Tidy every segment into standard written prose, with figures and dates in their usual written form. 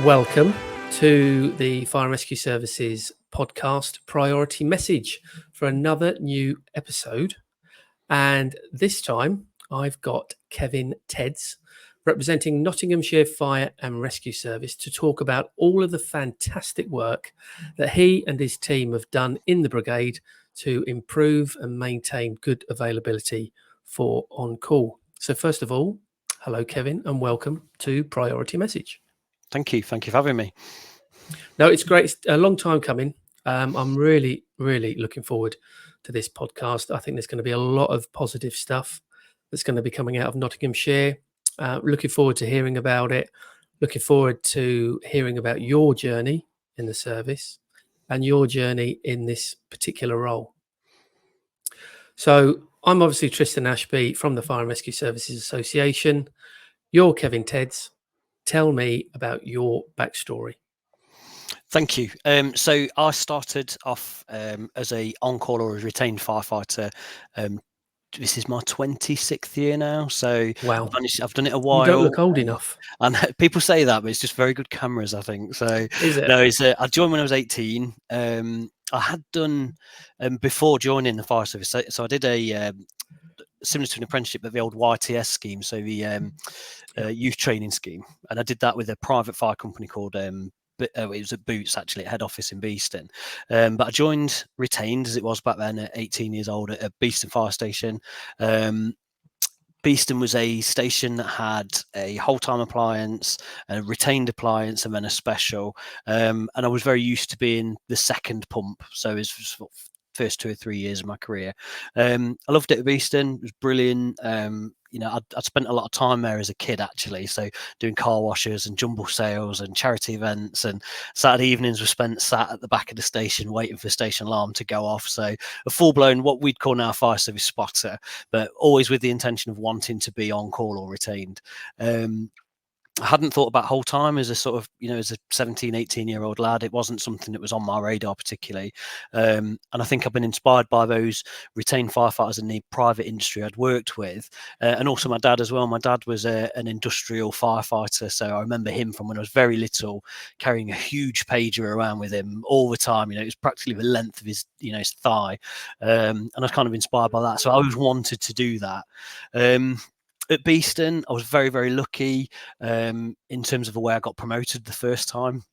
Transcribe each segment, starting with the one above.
Welcome to the Fire and Rescue Services podcast Priority Message for another new episode. And this time I've got Kevin Tedds representing Nottinghamshire Fire and Rescue Service to talk about all of the fantastic work that he and his team have done in the brigade to improve and maintain good availability for on-call. So first of all, hello Kevin and welcome to Priority Message. Thank you for having me. No, it's great. It's a long time coming. I'm really looking forward to this podcast. I think there's going to be a lot of positive stuff that's going to be coming out of Nottinghamshire. Looking forward to hearing about it. Looking forward to hearing about your journey in the service and your journey in this particular role. So I'm obviously Tristan Ashby from the Fire and Rescue Services Association. You're Kevin Tedds. Tell me about your backstory. Thank you. So I started off as a on-call or a retained firefighter. This is my 26th year now. So Wow. I've done it a while. You don't look old enough. And people say that, but it's just very good cameras, I think. So is it? No, I joined when I was 18. I had done before joining the fire service. So I did a similar to an apprenticeship, but the old YTS scheme, so the youth training scheme, and I did that with a private fire company called it was at Boots, actually, at head office in Beeston. But I joined retained, as it was back then, at 18 years old, at Beeston Fire Station. Beeston was a station that had a whole-time appliance, a retained appliance, and then a special. And I was very used to being the second pump, so it was first 2 or 3 years of my career. I loved it at Beeston. It was brilliant. I'd spent a lot of time there as a kid, actually. So doing car washes and jumble sales and charity events, and Saturday evenings were spent sat at the back of the station waiting for the station alarm to go off. So a full-blown, what we'd call now, fire service spotter, but always with the intention of wanting to be on call or retained. I hadn't thought about whole time as a sort of, as a 17, 18-year-old lad. It wasn't something that was on my radar particularly. And I think I've been inspired by those retained firefighters in the private industry I'd worked with. And also my dad as well. My dad was an industrial firefighter. So I remember him from when I was very little, carrying a huge pager around with him all the time. It was practically the length of his, his thigh. And I was kind of inspired by that. So I always wanted to do that. At Beeston, I was very, very lucky in terms of the way I got promoted the first time.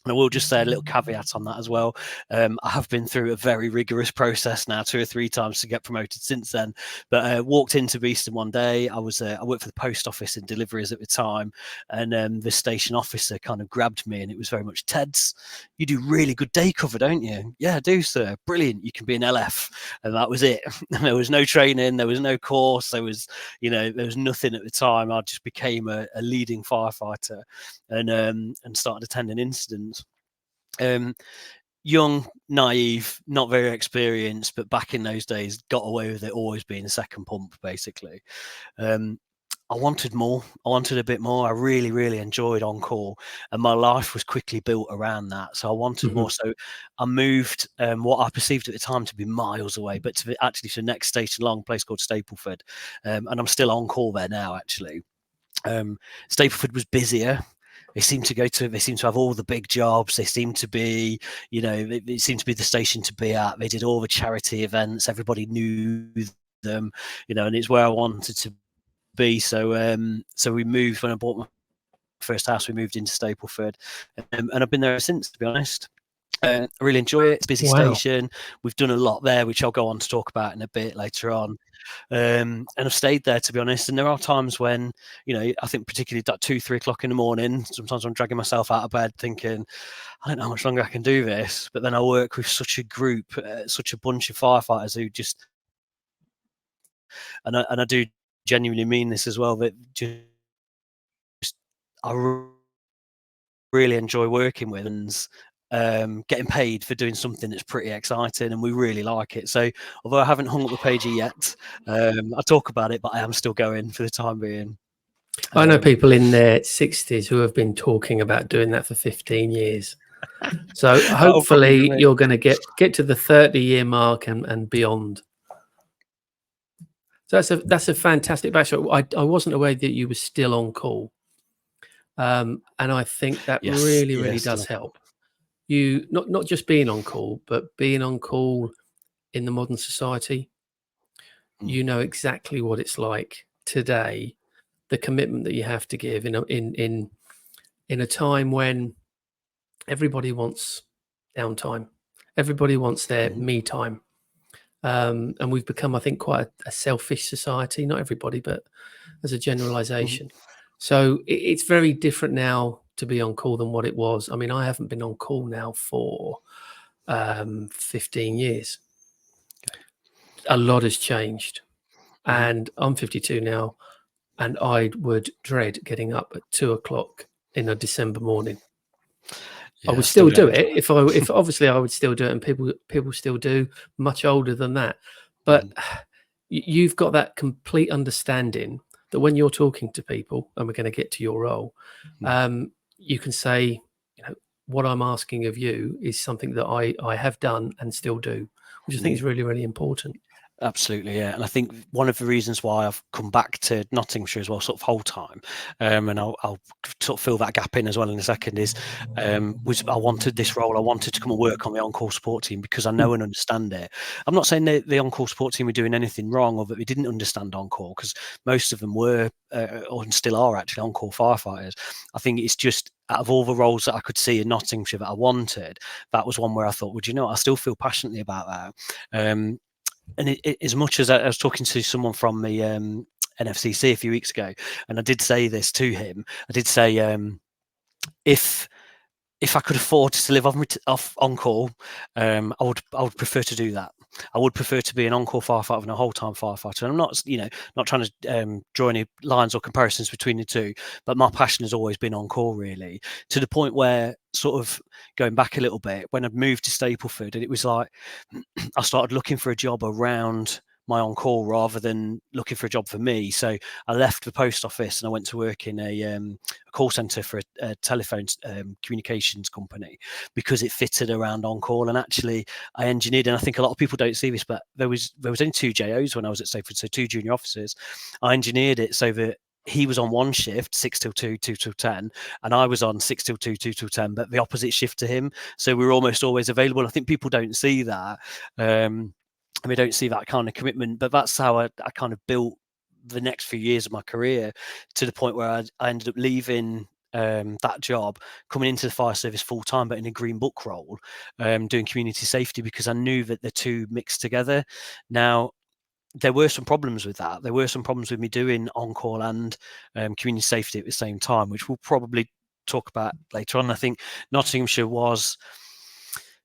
And I will just say a little caveat on that as well. I have been through a very rigorous process now 2 or 3 times to get promoted since then. But I walked into Beeston one day. I worked for the post office in deliveries at the time. And the station officer kind of grabbed me, and it was very much, "Tedds, you do really good day cover, don't you?" "Yeah, I do, sir." "Brilliant. You can be an LF." And that was it. There was no training. There was no course. There was nothing at the time. I just became a leading firefighter and started attending incidents. Young, naive, not very experienced, but back in those days, got away with it always being a second pump, basically. I wanted more. I wanted a bit more. I really, really enjoyed on call, and my life was quickly built around that. So I wanted more. So I moved what I perceived at the time to be miles away, but to the next station along, a place called Stapleford, and I'm still on call there now. Actually, Stapleford was busier. They seem to have all the big jobs. They seem to be, it seemed to be the station to be at. They did all the charity events. Everybody knew them, and it's where I wanted to be. So we moved when I bought my first house. We moved into Stapleford, and I've been there since, to be honest. I really enjoy it. It's a busy station. We've done a lot there, which I'll go on to talk about in a bit later on. And I've stayed there, to be honest. And there are times when, I think particularly at 2, 3 o'clock in the morning, sometimes I'm dragging myself out of bed thinking, I don't know how much longer I can do this. But then I work with such a group, such a bunch of firefighters who just, and I do genuinely mean this as well, that I really enjoy working with and getting paid for doing something that's pretty exciting, and we really like it. So although I haven't hung up the pager yet, I talk about it, but I am still going for the time being. I know people in their 60s who have been talking about doing that for 15 years. So hopefully you're going to get to the 30-year mark and beyond. So that's a fantastic backstory. I wasn't aware that you were still on call. And I think that Yes, really, really yes, still does on call. help. You not just being on call, but being on call in the modern society. You know exactly what it's like today, the commitment that you have to give in a time when everybody wants downtime, everybody wants their me time, and we've become, I think, quite a selfish society. Not everybody, but as a generalisation. So it's very different now to be on call than what it was. I mean, I haven't been on call now for 15 years. A lot has changed, and I'm 52 now, and I would dread getting up at 2 o'clock in a December morning. I Yeah, would still still do don't it enjoy if obviously I would still do it, and people still do, much older than that. But you've got that complete understanding that when you're talking to people, and we're going to get to your role, you can say, what I'm asking of you is something that I have done and still do, which I think is really, really important. Absolutely, yeah. And I think one of the reasons why I've come back to Nottinghamshire as well, sort of whole time, and I'll sort of fill that gap in as well in a second, was I wanted this role. I wanted to come and work on the on-call support team because I know and understand it. I'm not saying that the on-call support team were doing anything wrong or that they didn't understand on-call, because most of them were, or still are actually, on-call firefighters. I think it's just, out of all the roles that I could see in Nottinghamshire that I wanted, that was one where I thought, well, you know what? I still feel passionately about that. And as much as I was talking to someone from the NFCC a few weeks ago, and I did say this to him, I did say, if I could afford to live off on call, I would prefer to do that. I would prefer to be an on-call firefighter than a whole-time firefighter. And I'm not trying to draw any lines or comparisons between the two, but my passion has always been on call, really, to the point where, sort of going back a little bit, when I moved to Stapleford, and it was like I started looking for a job around my on call rather than looking for a job for me. So I left the post office and I went to work in a call center for a telephone communications company because it fitted around on call. And actually, I engineered, and I think a lot of people don't see this, but there was only two JOs when I was at Stapleford, so two junior officers. I engineered it so that he was on one shift, 6 till 2, 2 till 10, and I was on 6 till 2, 2 till 10, but the opposite shift to him. So we were almost always available. I think people don't see that. And we don't see that kind of commitment, but that's how I kind of built the next few years of my career, to the point where I ended up leaving that job, coming into the fire service full time, but in a green book role, doing community safety, because I knew that the two mixed together. Now, there were some problems with that. There were some problems with me doing on-call and community safety at the same time, which we'll probably talk about later on. I think Nottinghamshire was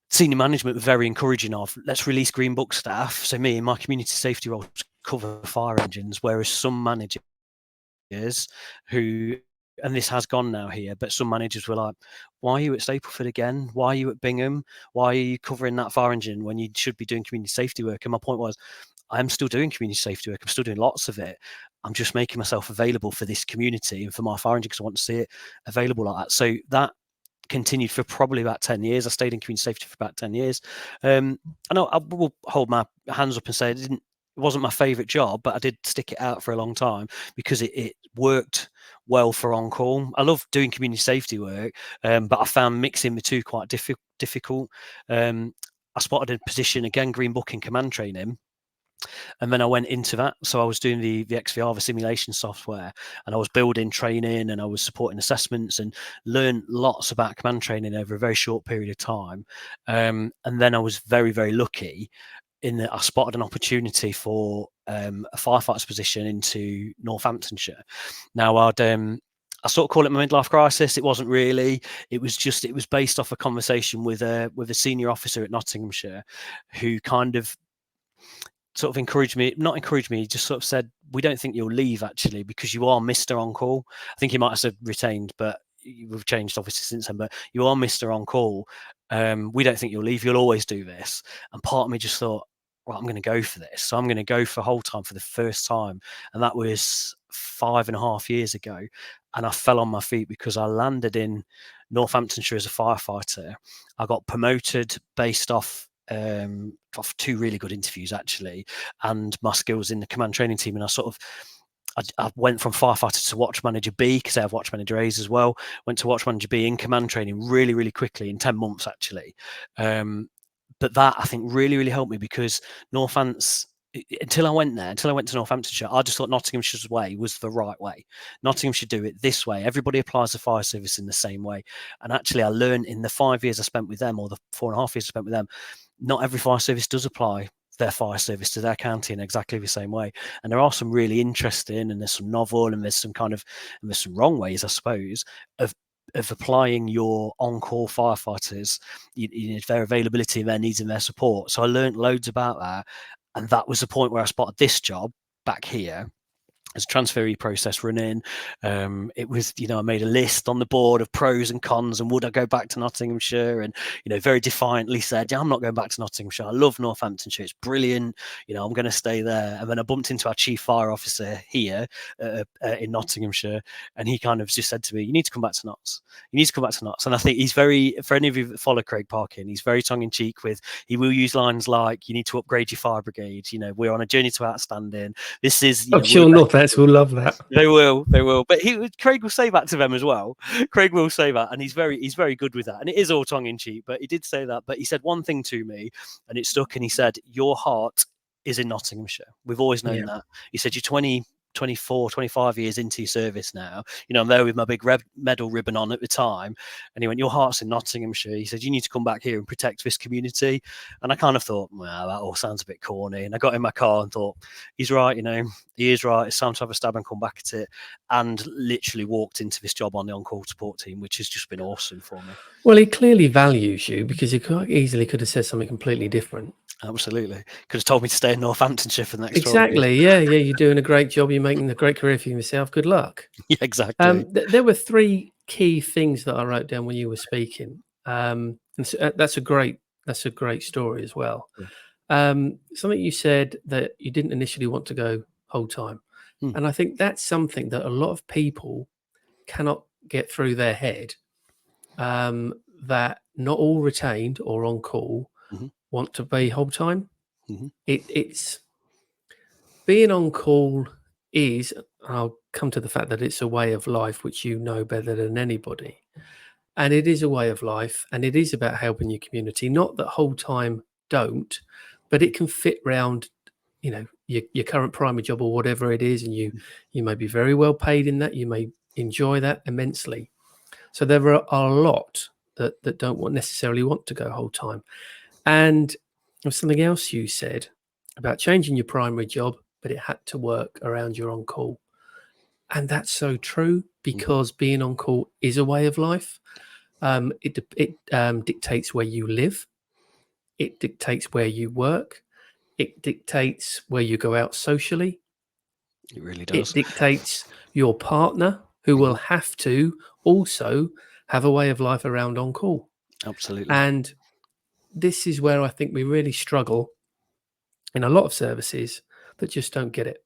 senior management very encouraging of, let's release green book staff. So me in my community safety role cover fire engines, whereas some managers who, and this has gone now here, but some managers were like, why are you at Stapleford again? Why are you at Bingham? Why are you covering that fire engine when you should be doing community safety work? And my point was, I'm still doing community safety work. I'm still doing lots of it. I'm just making myself available for this community and for my fire engine because I want to see it available like that. So that continued for probably about 10 years. I stayed in community safety for about 10 years. I know I will hold my hands up and say it wasn't my favorite job, but I did stick it out for a long time because it worked well for on call. I love doing community safety work, but I found mixing the two quite difficult. I spotted a position, again, green book in command training, and then I went into that. So I was doing the XVR, the simulation software, and I was building training, and I was supporting assessments, and learned lots about command training over a very short period of time. And then I was very, very lucky in that I spotted an opportunity for a firefighter's position into Northamptonshire. Now, I sort of call it my midlife crisis. It wasn't really. It was based off a conversation with a senior officer at Nottinghamshire, who kind of sort of not encouraged me, just sort of said, we don't think you'll leave actually, because you are Mr. On Call. I think he might have said retained, but we've changed obviously since then, but you are Mr. On Call. We don't think you'll leave. You'll always do this. And part of me just thought, right, I'm going to go for this. So I'm going to go for whole time for the first time. And that was 5.5 years ago. And I fell on my feet because I landed in Northamptonshire as a firefighter. I got promoted based off two really good interviews actually, and my skills in the command training team. And I sort of I went from firefighter to watch manager B, because I have watch manager A's as well. Went to watch manager B in command training really, really quickly, in 10 months actually. But that, I think, really, really helped me, because Northants, until I went to Northamptonshire, I just thought Nottinghamshire's way was the right way. Nottingham should do it this way. Everybody applies the fire service in the same way. And actually, I learned in the 5 years I spent with them, or the 4.5 years I spent with them, not every fire service does apply their fire service to their county in exactly the same way. And there are some really interesting, and there's some novel, and there's some and there's some wrong ways, I suppose, of applying your on-call firefighters, their availability and their needs and their support. So I learned loads about that. And that was the point where I spotted this job back here as a transferee process running. It was, I made a list on the board of pros and cons, and would I go back to Nottinghamshire? And, very defiantly said, yeah, I'm not going back to Nottinghamshire. I love Northamptonshire. It's brilliant. I'm going to stay there. And then I bumped into our chief fire officer here in Nottinghamshire, and he kind of just said to me, you need to come back to Notts. You need to come back to Notts. And I think he's very, for any of you that follow Craig Parkin, he's very tongue in cheek he will use lines like, you need to upgrade your fire brigade. We're on a journey to outstanding. This is, I'm sure Northants will love that. They will. But Craig will say that to them as well. Craig will say that, and he's very good with that. And it is all tongue in cheek, but he did say that. But he said one thing to me, and it stuck. And he said, "Your heart is in Nottinghamshire. We've always known that." He said, "You're 24, 25 years into your service now. I'm there with my big medal ribbon on at the time." And he went, "Your heart's in Nottinghamshire." He said, "You need to come back here and protect this community." And I kind of thought, well, that all sounds a bit corny. And I got in my car and thought, he's right, he is right. It's time to have a stab and come back at it. And literally walked into this job on the on-call support team, which has just been awesome for me. Well, he clearly values you, because he quite easily could have said something completely different. Absolutely. Could have told me to stay in Northamptonshire for the next 12 Exactly. years. Yeah. You're doing a great job. You're making a great career for yourself. Good luck. Yeah, exactly. There were 3 key things that I wrote down when you were speaking. And so, that's a great story as well. Something you said, that you didn't initially want to go whole time. And I think that's something that a lot of people cannot get through their head, that not all retained or on call want to be whole time. It's being on call is, I'll come to the fact that it's a way of life, which you know better than anybody. And it is a way of life, and it is about helping your community. Not that whole time don't, but it can fit round, your current primary job or whatever it is, and you may be very well paid in that. You may enjoy that immensely. So there are a lot that don't necessarily want to go whole time. And there's something else you said about changing your primary job, but it had to work around your on call. And that's so true, because being on call is a way of life. It dictates where you live. It dictates where you work. It dictates where you go out socially. It really does. It dictates your partner, who will have to also have a way of life around on call. Absolutely. And this is where I think we really struggle in a lot of services that just don't get it.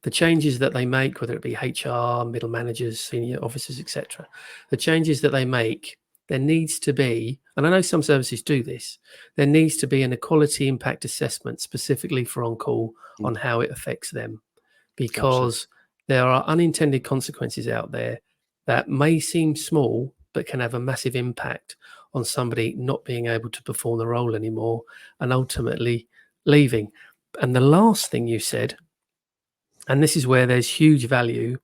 The changes that they make, whether it be HR, middle managers, senior officers, etc., the changes that they make, there needs to be, and I know some services do this, there needs to be an equality impact assessment specifically for on-call on how it affects them, because there are unintended consequences out there that may seem small but can have a massive impact on somebody not being able to perform the role anymore and ultimately leaving. And the last thing you said, and this is where there's huge value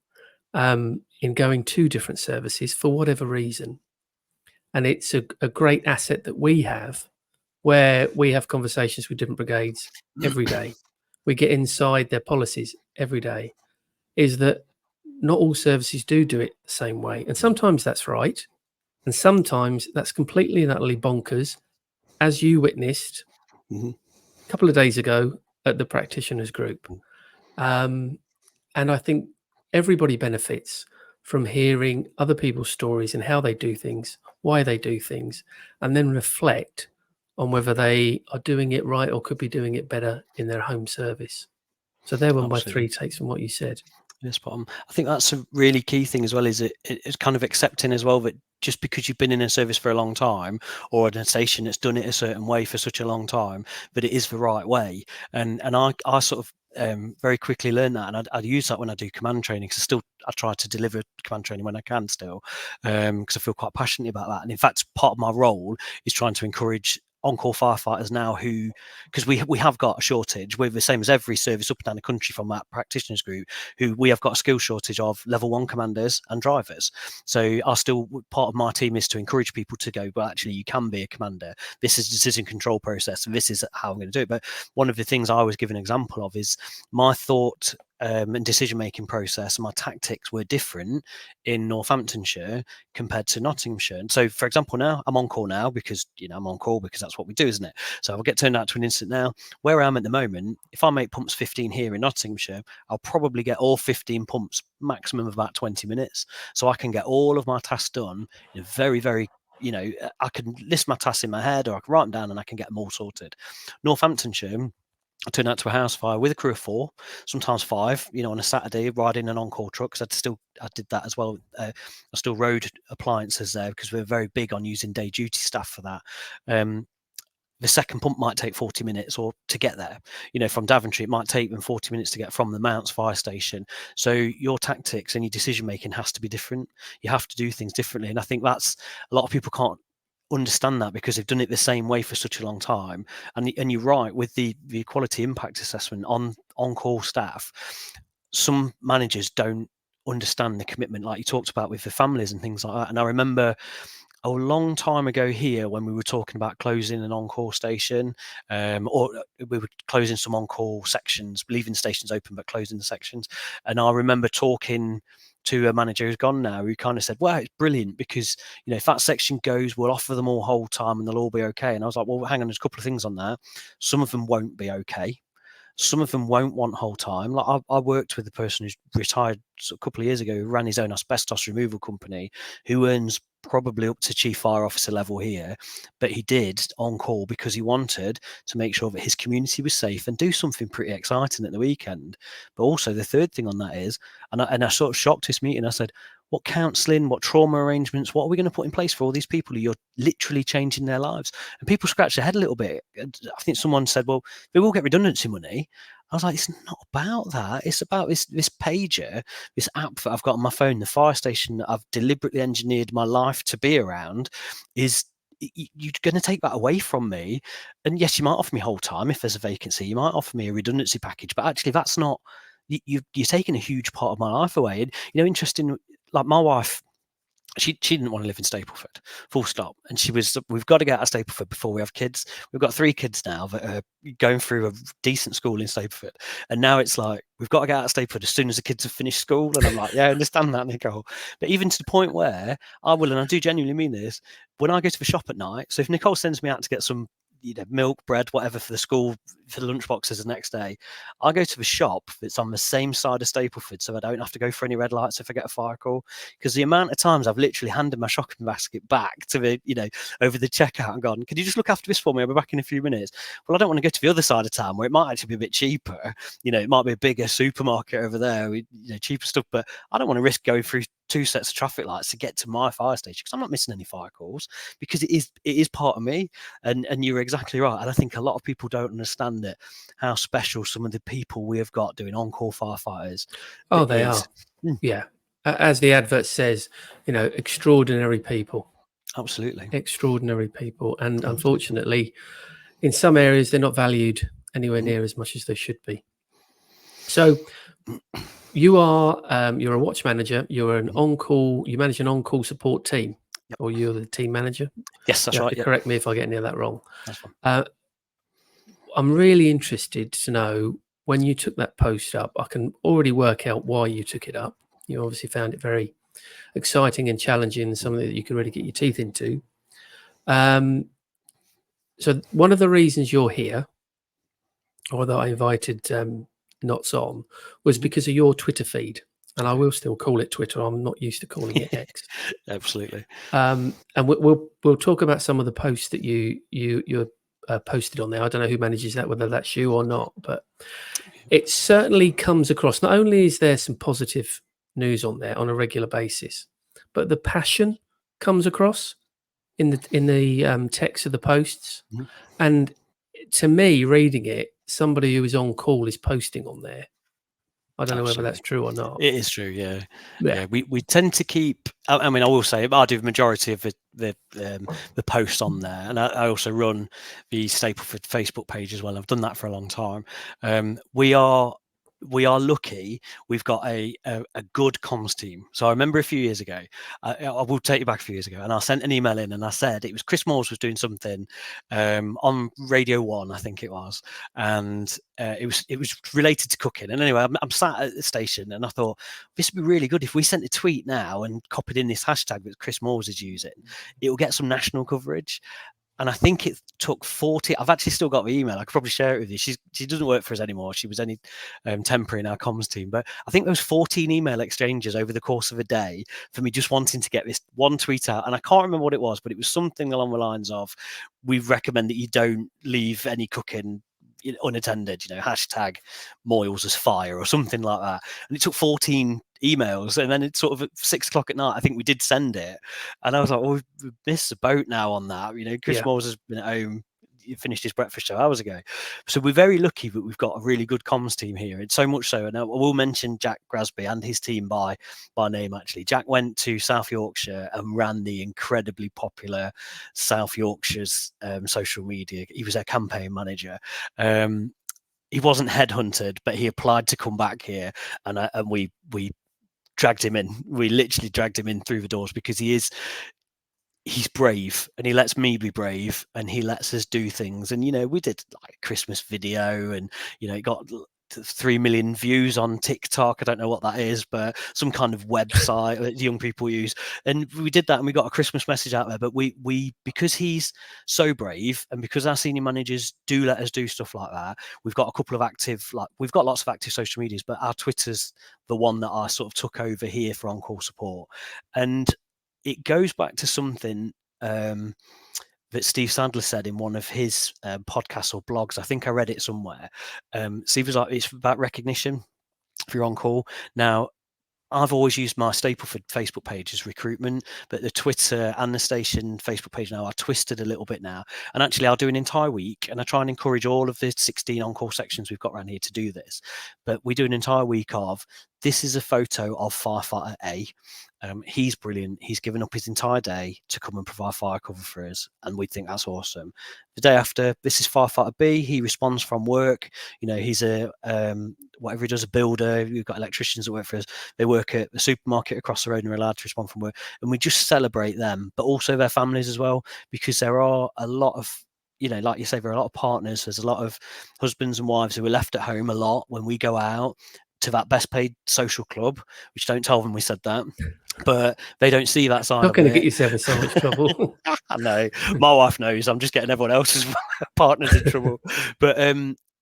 in going to different services for whatever reason. And it's a great asset that we have, where we have conversations with different brigades every day. We get inside their policies every day, is that not all services do it the same way. And sometimes that's right. And sometimes that's completely and utterly bonkers, as you witnessed a couple of days ago at the practitioners group. And I think everybody benefits from hearing other people's stories and how they do things, why they do things, and then reflect on whether they are doing it right or could be doing it better in their home service. So there were my 3 takes from what you said. Yes, but I think that's a really key thing as well, is it's kind of accepting as well that just because you've been in a service for a long time, or an station that's done it a certain way for such a long time, that it is the right way. And I sort of very quickly learned that, and I'd use that when I do command training, because I try to deliver command training when I can still, because I feel quite passionate about that. And in fact, part of my role is trying to encourage on-call firefighters now who, because we have got a shortage, we're the same as every service up and down the country from that practitioners group, who we have got a skill shortage of level 1 commanders and drivers. So part of my team is to encourage people to go, well, actually you can be a commander, this is decision control process, and this is how I'm going to do it. But one of the things I always give an example of is my thought and decision-making process and my tactics were different in Northamptonshire compared to Nottinghamshire. And so, for example, now I'm on call now because, I'm on call because that's what we do, isn't it? So I'll get turned out to an incident now. Where I am at the moment, if I make pumps 15 here in Nottinghamshire, I'll probably get all 15 pumps maximum of about 20 minutes. So I can get all of my tasks done in a very, very, I can list my tasks in my head, or I can write them down and I can get them all sorted. Northamptonshire, I turned out to a house fire with a crew of 4, sometimes 5, on a Saturday, riding an on-call truck, because I did that as well. I still rode appliances there because we're very big on using day duty staff for that. The second pump might take 40 minutes or to get there. From Daventry, it might take them 40 minutes to get from the Mounts fire station. So your tactics and your decision making has to be different. You have to do things differently. And I think that's, a lot of people can't understand that because they've done it the same way for such a long time. And you're right, with the quality impact assessment on call staff, some managers don't understand the commitment, like you talked about with the families and things like that. And I remember a long time ago here when we were talking about closing an on-call station, or we were closing some on-call sections, leaving the stations open but closing the sections. And I remember talking to a manager who's gone now, who kind of said, well, it's brilliant because, if that section goes, we'll offer them all whole time and they'll all be okay. And I was like, well, hang on, there's a couple of things on there. Some of them won't be okay. Some of them won't want whole time. Like I worked with a person who's retired a couple of years ago, who ran his own asbestos removal company, who earns probably up to chief fire officer level here, but he did on call because he wanted to make sure that his community was safe and do something pretty exciting at the weekend. But also the third thing on that is, and I sort of shocked this meeting, I said, what counselling, what trauma arrangements, what are we going to put in place for all these people who you're literally changing their lives? And people scratch their head a little bit. I think someone said, well, they will get redundancy money. I was like, it's not about that. It's about this pager, this app that I've got on my phone, the fire station that I've deliberately engineered my life to be around. Is you're going to take that away from me? And yes, you might offer me whole time if there's a vacancy. You might offer me a redundancy package, but actually that's not, you're taking a huge part of my life away. And, interesting, like my wife, she didn't want to live in Stapleford, full stop. And we've got to get out of Stapleford before we have kids. We've got 3 kids now that are going through a decent school in Stapleford. And now it's like, we've got to get out of Stapleford as soon as the kids have finished school. And I'm like, yeah, I understand that, Nicole. But even to the point where I will, and I do genuinely mean this, when I go to the shop at night, so if Nicole sends me out to get some milk, bread, whatever for the school, for the lunch boxes the next day, I go to the shop that's on the same side of Stapleford, so I don't have to go for any red lights if I get a fire call. Because the amount of times I've literally handed my shopping basket back to the, over the checkout and gone, can you just look after this for me? I'll be back in a few minutes. Well, I don't want to go to the other side of town where it might actually be a bit cheaper. It might be a bigger supermarket over there with cheaper stuff, but I don't want to risk going through 2 sets of traffic lights to get to my fire station, because I'm not missing any fire calls, because it is part of me. And you're exactly right. And I think a lot of people don't understand it, how special some of the people we have got doing on-call firefighters. Oh, they are. Yeah. As the advert says, extraordinary people. Absolutely. Extraordinary people. And unfortunately, in some areas, they're not valued anywhere near as much as they should be. So you're a watch manager, you're an on-call, you manage an on-call support team. Yep. Or you're the team manager? Yes, that's right. Correct me if I get any of that wrong. That's fine. I'm really interested to know, when you took that post up, I can already work out why you took it up. You obviously found it very exciting and challenging, something that you could really get your teeth into. So one of the reasons you're here, or that I invited Knots on, was because of your Twitter feed. And I will still call it Twitter. I'm not used to calling it X. Absolutely. And we'll talk about some of the posts that you posted on there. I don't know who manages that, whether that's you or not, but it certainly comes across. Not only is there some positive news on there on a regular basis, but the passion comes across in the text of the posts. And to me, reading it, somebody who is on call is posting on there. I don't know whether Absolutely. that's true or not. It is true, yeah. Yeah. We tend to keep. I mean, I will say I do the majority of the posts on there, and I also run the Stapleford Facebook page as well. I've done that for a long time. We are lucky. We've got a good comms team. So I remember a few years ago, I will take you back a few years ago, and I sent an email in and I said it was Chris Moores was doing something on Radio 1, I think it was, and it was related to cooking. And anyway, I'm sat at the station and I thought this would be really good if we sent a tweet now and copied in this hashtag that Chris Moores is using. It will get some national coverage. And I think it took 40. I've actually still got the email. I could probably share it with you. She doesn't work for us anymore. She was only temporary in our comms team. But I think there was 14 email exchanges over the course of a day for me just wanting to get this one tweet out. And I can't remember what it was, but it was something along the lines of, we recommend that you don't leave any cooking unattended, hashtag Moyles as fire or something like that. And it took 14 emails, and then it's sort of at 6 o'clock at night, I think we did send it, and I was like, well, we've missed the boat now on that. Chris Moores has been at home, finished his breakfast show hours ago, so we're very lucky that we've got a really good comms team here. It's so much so, and I will mention Jack Grasby and his team by name. Actually, Jack went to South Yorkshire and ran the incredibly popular South Yorkshire's social media. He was their campaign manager. He wasn't headhunted, but he applied to come back here, and we dragged him in. We literally dragged him in through the doors because he's brave, and he lets me be brave, and he lets us do things. And we did like a Christmas video, and it got 3 million views on TikTok. I don't know what that is, but some kind of website that young people use. And we did that, and we got a Christmas message out there. But we because he's so brave, and because our senior managers do let us do stuff like that, we've got a couple of we've got lots of active social medias, but our Twitter's the one that I sort of took over here for on-call support. And it goes back to something that Steve Sandler said in one of his podcasts or blogs. I think I read it somewhere. Steve was like, it's about recognition if you're on call. Now, I've always used my Stapleford Facebook page as recruitment, but the Twitter and the station Facebook page now are twisted a little bit now. And actually, I'll do an entire week, and I try and encourage all of the 16 on-call sections we've got around here to do this. But we do an entire week of, this is a photo of Firefighter A. He's brilliant. He's given up his entire day to come and provide fire cover for us, and we think that's awesome. The day after, this is Firefighter B. He responds from work. He's a whatever he does, a builder. We've got electricians that work for us. They work at the supermarket across the road and are allowed to respond from work. And we just celebrate them, but also their families as well, because there are a lot of, like you say, there are a lot of partners. There's a lot of husbands and wives who are left at home a lot when we go out to that best paid social club, which don't tell them we said that, but they don't see that side. Not going to get yourself in so much trouble. I know, my wife knows. I'm just getting everyone else's partners in trouble. But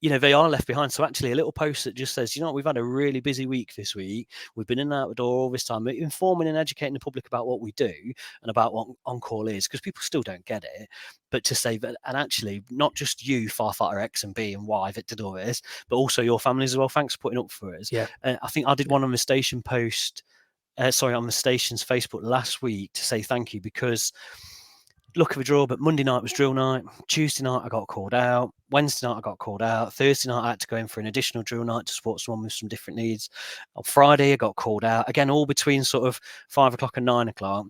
they are left behind. So actually, a little post that just says, we've had a really busy week this week. We've been in and out the door all this time, informing and educating the public about what we do and about what on-call is, because people still don't get it. But to say that, and actually, not just you, Firefighter X and B and Y, that did all this, but also your families as well. Thanks for putting up for us. Yeah. I think I did one on the station post, on the station's Facebook last week to say thank you, because luck of a draw, but Monday night was drill night. Tuesday night I got called out. Wednesday night I got called out. Thursday night I had to go in for an additional drill night to support someone with some different needs. On Friday I got called out again, all between sort of 5 o'clock and 9 o'clock.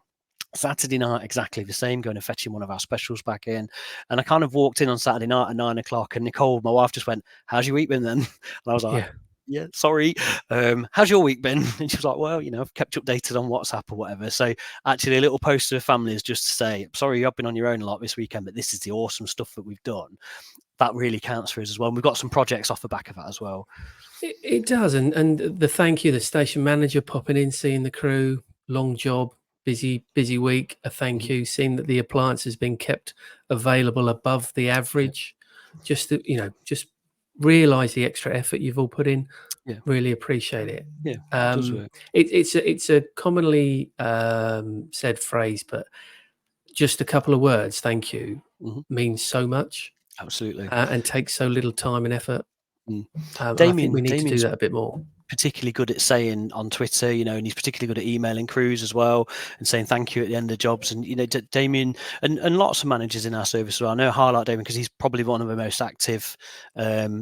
Saturday night, exactly the same, going and fetching one of our specials back in. And I kind of walked in on Saturday night at 9 o'clock, and Nicole, my wife, just went, "How's your week been then?" And I was like, yeah, sorry. How's your week been? And she was like, well, I've kept you updated on WhatsApp or whatever. So actually, a little post to the family is just to say, sorry, you've been on your own a lot this weekend, but this is the awesome stuff that we've done. That really counts for us as well. And we've got some projects off the back of that as well. It does. And the thank you, the station manager popping in, seeing the crew, long job, busy week, a thank you, seeing that the appliance has been kept available above the average, just to, just realize the extra effort you've all put in. Really appreciate it. It does work. It's a commonly said phrase, but just a couple of words, thank you, means so much. Absolutely. And takes so little time and effort. I Damien, think we need to do that a bit more. particularly good at saying on Twitter, and he's particularly good at emailing crews as well and saying thank you at the end of jobs. And Damien and lots of managers in our service as well. I know I highlight Damien because he's probably one of the most active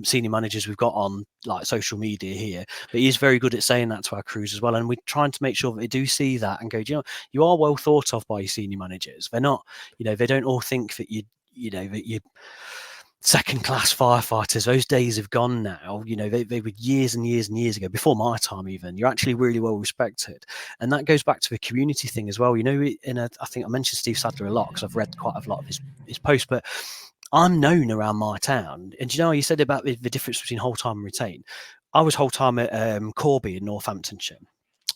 senior managers we've got on like social media here, but he's very good at saying that to our crews as well. And we're trying to make sure that they do see that and go, you are well thought of by your senior managers. They're not, they don't all think that that you second class firefighters. Those days have gone now. They were years and years and years ago, before my time even. You're actually really well respected, and that goes back to the community thing as well. I think I mentioned Steve Sadler a lot because I've read quite a lot of his posts, but I'm known around my town. And you said about the difference between whole time and retain. I was whole time at Corby in Northamptonshire.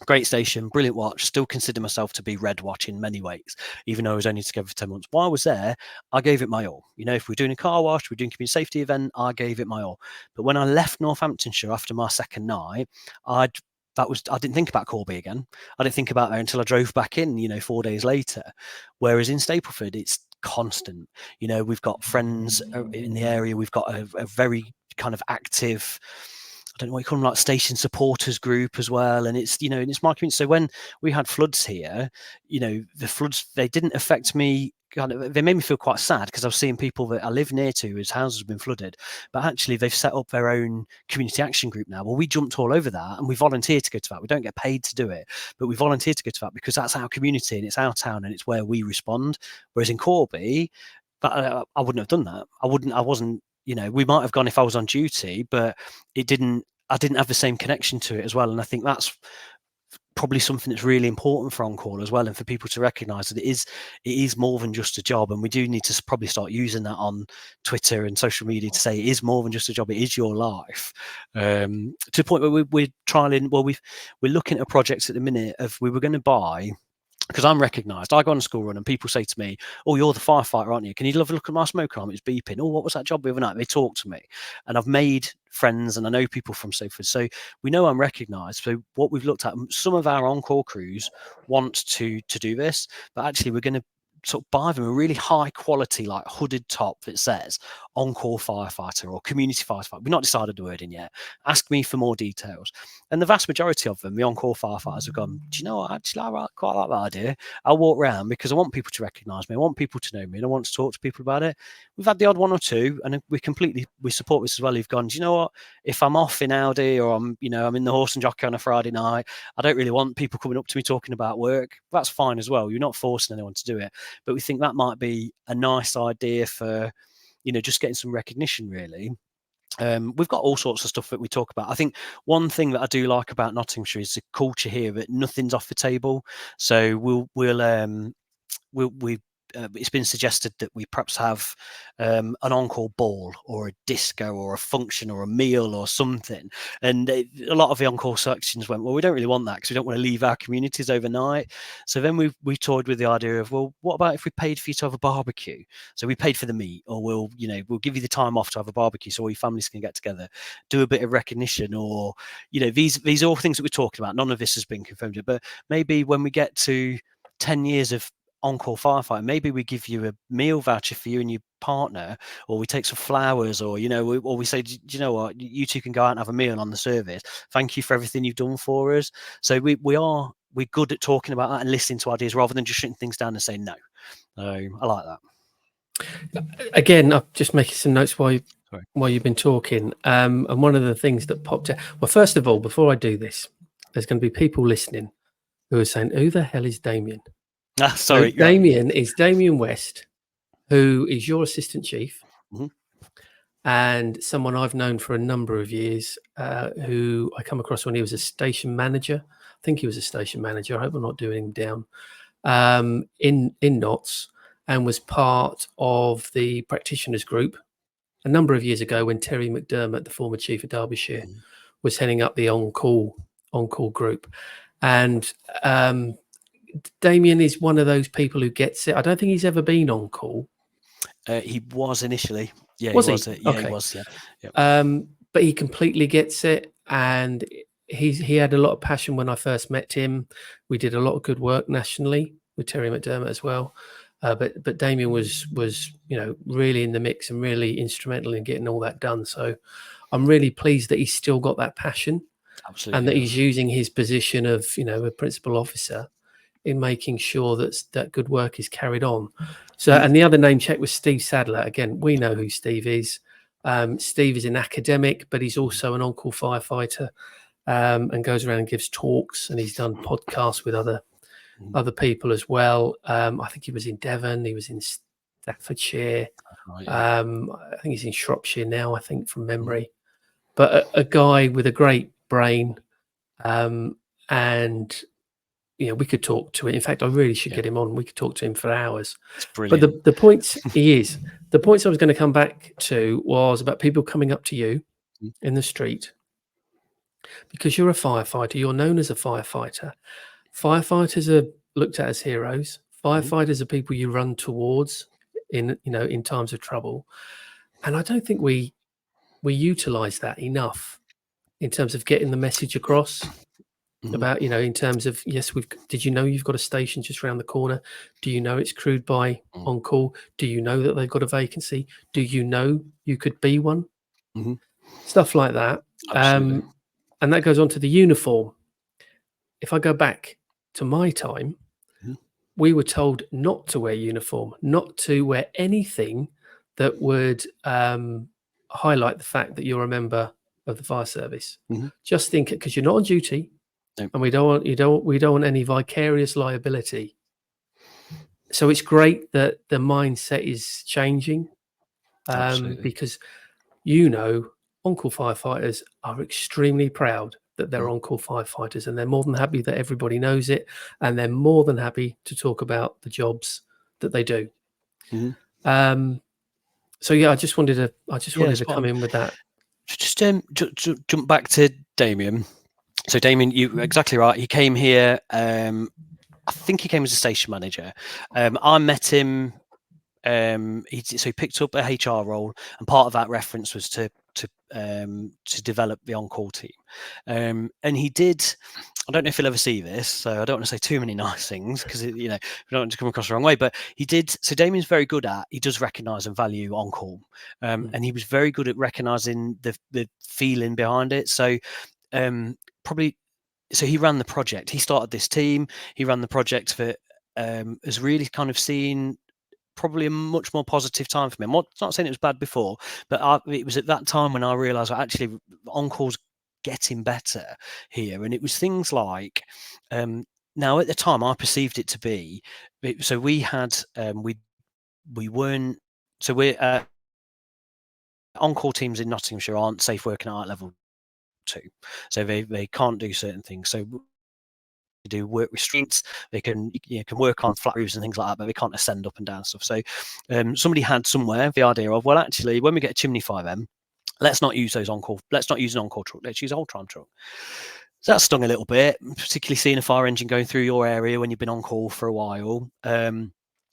Great station, brilliant watch. Still consider myself to be red watch in many ways, even though I was only together for 10 months. While I was there, I gave it my all. If we're doing a car wash, we're doing a community safety event, I gave it my all. But when I left Northamptonshire after my second night, I didn't think about Corby again. I didn't think about there until I drove back in, 4 days later. Whereas in Stapleford, it's constant. We've got friends in the area. We've got a very kind of active, I don't know what you call them, like station supporters group as well. And it's, it's my community. So when we had floods here, the floods, they didn't affect me. They made me feel quite sad because I was seeing people that I live near to whose houses have been flooded, but actually they've set up their own community action group now. Well, we jumped all over that and we volunteered to go to that. We don't get paid to do it, but we volunteered to go to that because that's our community and it's our town and it's where we respond. Whereas in Corby, I wouldn't have done that. I wasn't, we might have gone if I was on duty, but I didn't have the same connection to it as well. And I think that's probably something that's really important for on-call as well, and for people to recognise that it is more than just a job. And we do need to probably start using that on Twitter and social media to say it is more than just a job, it is your life. To the point where we're trialing, we're looking at projects at the minute of we were going to buy, because I'm recognised. I go on a school run and people say to me, "Oh, you're the firefighter, aren't you? Can you have a look at my smoke alarm? It's beeping. Oh, what was that job the other night?" They talk to me, and I've made friends and I know people from Salford, so we know I'm recognised. So what we've looked at, some of our on-call crews want to do this, but actually we're going to sort of buy them a really high quality, like hooded top that says on-call firefighter or community firefighter. We've not decided the wording yet. Ask me for more details. And the vast majority of them, the on-call firefighters, have gone, do you know what, actually I quite like that idea. I'll walk around because I want people to recognise me, I want people to know me, and I want to talk to people about it. We've had the odd one or two, and we support this as well, who've gone, do you know what, if I'm off in Audi or I'm in the horse and jockey on a Friday night, I don't really want people coming up to me talking about work. That's fine as well. You're not forcing anyone to do it. But we think that might be a nice idea for, just getting some recognition, really. We've got all sorts of stuff that we talk about. I think one thing that I do like about Nottinghamshire is the culture here that nothing's off the table. So it's been suggested that we perhaps have an on-call ball or a disco or a function or a meal or something. And a lot of the on-call sections went, well, we don't really want that because we don't want to leave our communities overnight. So then we toyed with the idea of, well, what about if we paid for you to have a barbecue? So we paid for the meat, or we'll give you the time off to have a barbecue so all your families can get together, do a bit of recognition, or, these are all things that we're talking about. None of this has been confirmed yet, but maybe when we get to 10 years of on-call firefighter, maybe we give you a meal voucher for you and your partner, or we take some flowers, or or we say, do you know what, you two can go out and have a meal on the service. Thank you for everything you've done for us. So we're good at talking about that and listening to ideas rather than just shutting things down and saying no. I like that. Again, I'm just making some notes while you've been talking. And one of the things that popped out, well, first of all, before I do this, there's going to be people listening who are saying, who the hell is Damien? Sorry. So Damien is Damien West, who is your assistant chief, and someone I've known for a number of years, who I come across when he was a station manager. I think he was a station manager. I hope I'm not doing him down, in Notts, and was part of the practitioners group a number of years ago when Terry McDermott, the former chief of Derbyshire, was heading up the on-call group. And Damien is one of those people who gets it. I don't think he's ever been on call. He was initially. Yeah, was he was. He? Yeah, okay. He was. Yeah. Yep. But he completely gets it, and he had a lot of passion when I first met him. We did a lot of good work nationally with Terry McDermott as well. But Damien was really in the mix and really instrumental in getting all that done. So I'm really pleased that he's still got that passion. Absolutely. and that he's using his position of, a principal officer in making sure that good work is carried on. So, and the other name check was Steve Sadler. Again, we know who Steve is. Steve is an academic, but he's also an on-call firefighter, and goes around and gives talks, and he's done podcasts with other people as well. I think he was in Devon, he was in Staffordshire. Right, yeah. I think he's in Shropshire now, I think, from memory. But a guy with a great brain, and we could talk to it. In fact, I really should get him on. We could talk to him for hours. It's brilliant. But the points the points I was going to come back to was about people coming up to you in the street because you're a firefighter. You're known as a firefighter. Firefighters are looked at as heroes. Firefighters are people you run towards in times of trouble. And I don't think we utilize that enough in terms of getting the message across. About, in terms of, yes, did you know you've got a station just around the corner? Do you know it's crewed by on call? Do you know that they've got a vacancy? Do you know you could be one? Stuff like that. Absolutely. And that goes on to the uniform. If I go back to my time, we were told not to wear uniform, not to wear anything that would highlight the fact that you're a member of the fire service. Just think, because you're not on duty. And we don't want any vicarious liability. So it's great that the mindset is changing, because on-call firefighters are extremely proud that they're on-call firefighters, and they're more than happy that everybody knows it, and they're more than happy to talk about the jobs that they do. So yeah, I just wanted to come in with that. Just jump back to Damien. So Damien, you're exactly right. He came here. I think he came as a station manager. I met him. He picked up a HR role, and part of that reference was to develop the on-call team. And he did. I don't know if he'll ever see this, so I don't want to say too many nice things because we don't want to come across the wrong way. But he did. So Damien's very good at. He does recognise and value on-call, and he was very good at recognising the feeling behind it. So. So he ran the project. He started this team. He ran the project that has really kind of seen probably a much more positive time for me. I'm not saying it was bad before, but it was at that time when I realised actually on-call's getting better here. And it was things like, now at the time I perceived it to be, so we had, we weren't, so we're, on-call teams in Nottinghamshire aren't safe working at level 2, so they can't do certain things. So they do work restraints, they can work on flat roofs and things like that, but they can't ascend up and down stuff. So somebody had somewhere the idea of, well, actually, when we get a chimney fire, then let's not use those on-call. Let's not use an on-call truck. Let's use a whole-time truck. So that stung a little bit, particularly seeing a fire engine going through your area when you've been on call for a while.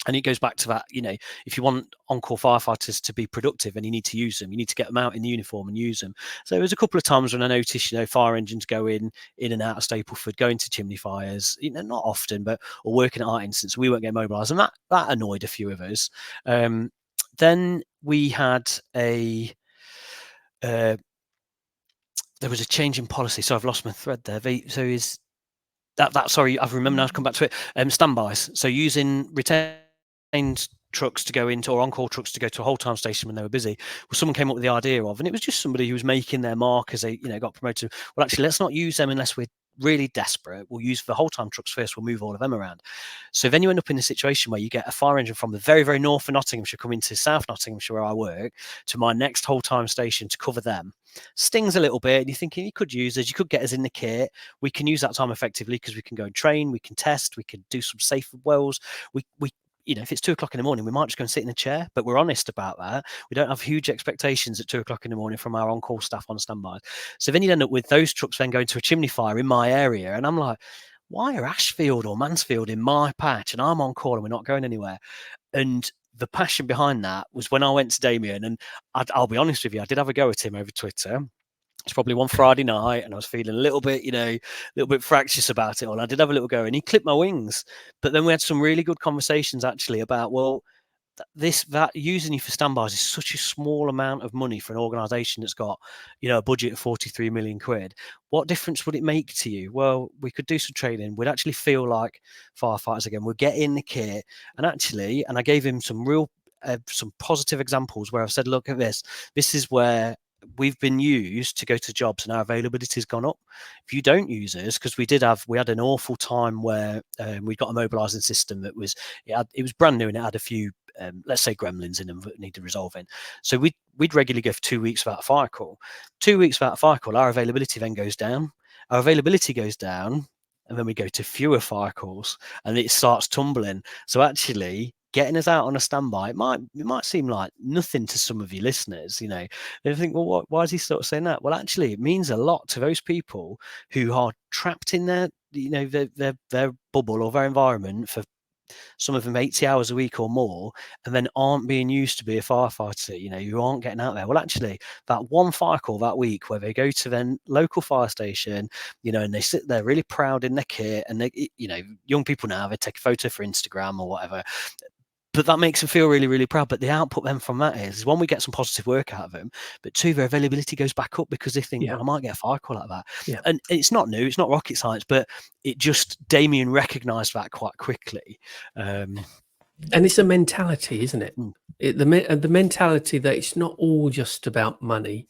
And it goes back to that, if you want on-call firefighters to be productive and you need to use them, you need to get them out in the uniform and use them. So there was a couple of times when I noticed, fire engines go in and out of Stapleford, going to chimney fires, not often, but or working at our instance, we weren't getting mobilised, and that annoyed a few of us. Then we had there was a change in policy. So I've lost my thread there. Sorry, I've remembered now to come back to it. Standbys. So using retained trucks to go into, or on-call trucks to go to a whole-time station when they were busy, well, someone came up with the idea of, and it was just somebody who was making their mark as they, got promoted. Well, actually, let's not use them unless we're really desperate. We'll use the whole-time trucks first. We'll move all of them around. So then you end up in a situation where you get a fire engine from the very, very north of Nottinghamshire coming to South Nottinghamshire, where I work, to my next whole-time station to cover them. Stings a little bit, and you're thinking you could use us, you could get us in the kit. We can use that time effectively because we can go and train, we can test, we can do some safe wells. We if it's 2 o'clock in the morning, we might just go and sit in a chair, but we're honest about that. We don't have huge expectations at 2 o'clock in the morning from our on-call staff on standby. So then you end up with those trucks then going to a chimney fire in my area. And I'm like, why are Ashfield or Mansfield in my patch and I'm on call and we're not going anywhere? And the passion behind that was when I went to Damien, and I'll be honest with you, I did have a go at him over Twitter. It's probably one Friday night, and I was feeling a little bit fractious about it all. I did have a little go, and he clipped my wings. But then we had some really good conversations actually about, well, that using you for standbys is such a small amount of money for an organisation that's got, a budget of 43 million quid. What difference would it make to you? Well, we could do some training. We'd actually feel like firefighters again. We'd get in the kit, and I gave him some real, some positive examples where I've said, look at this. This is where we've been used to go to jobs and our availability has gone up. If you don't use us, because we had an awful time where we got a mobilising system that was, it was brand new and it had a few, let's say, gremlins in them that needed resolving. So we'd regularly go for 2 weeks without a fire call. 2 weeks without a fire call, our availability then goes down. Our availability goes down, and then we go to fewer fire calls, and it starts tumbling. So actually, getting us out on a standby, it might seem like nothing to some of your listeners. They think, well, why is he sort of saying that? Well, actually, it means a lot to those people who are trapped in their bubble or their environment for some of them 80 hours a week or more, and then aren't being used to be a firefighter, you aren't getting out there. Well, actually, that one fire call that week where they go to their local fire station, and they sit there really proud in their kit, and they, young people now, they take a photo for Instagram or whatever, but that makes them feel really, really proud. But the output then from that is, one, we get some positive work out of them, but two, their availability goes back up because they think, well, I might get a fire call like that. Yeah. And it's not new, it's not rocket science, but Damien recognised that quite quickly. And it's a mentality, isn't it? The mentality that it's not all just about money,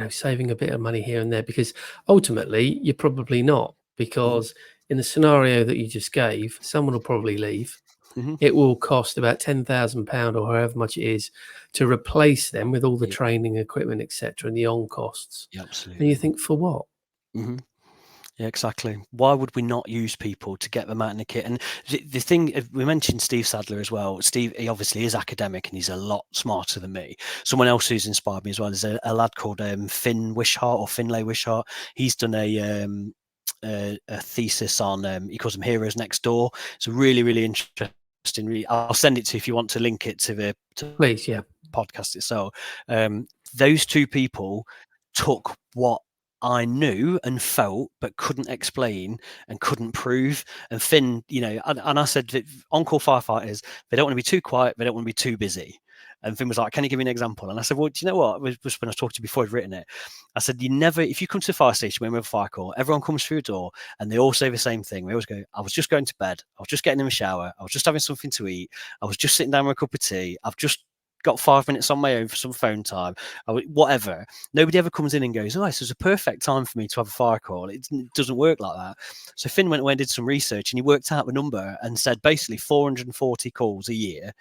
saving a bit of money here and there, because ultimately you're probably not, because in the scenario that you just gave, someone will probably leave. It will cost about £10,000 or however much it is to replace them with all the training equipment, etc., and the on costs. Yeah, absolutely. And you think, for what? Yeah, exactly. Why would we not use people to get them out in the kit? And the thing, we mentioned Steve Sadler as well. Steve, he obviously is academic and he's a lot smarter than me. Someone else who's inspired me as well is a lad called Finlay Wishart. He's done a thesis on, he calls them Heroes Next Door. It's a really, really interesting. I'll send it to you if you want to link it to the Please, yeah, podcast itself. Those two people took what I knew and felt but couldn't explain and couldn't prove. And Finn, and I said that on-call firefighters, they don't want to be too quiet, they don't want to be too busy. And Finn was like, can you give me an example? And I said, well, do you know what? It was when I was talking to you before I'd written it. I said, if you come to the fire station when we have a fire call, everyone comes through the door and they all say the same thing. We always go, I was just going to bed. I was just getting in the shower. I was just having something to eat. I was just sitting down with a cup of tea. I've just got 5 minutes on my own for some phone time, whatever. Nobody ever comes in and goes, oh, this is a perfect time for me to have a fire call. It doesn't work like that. So Finn went away and did some research, and he worked out the number and said basically 440 calls a year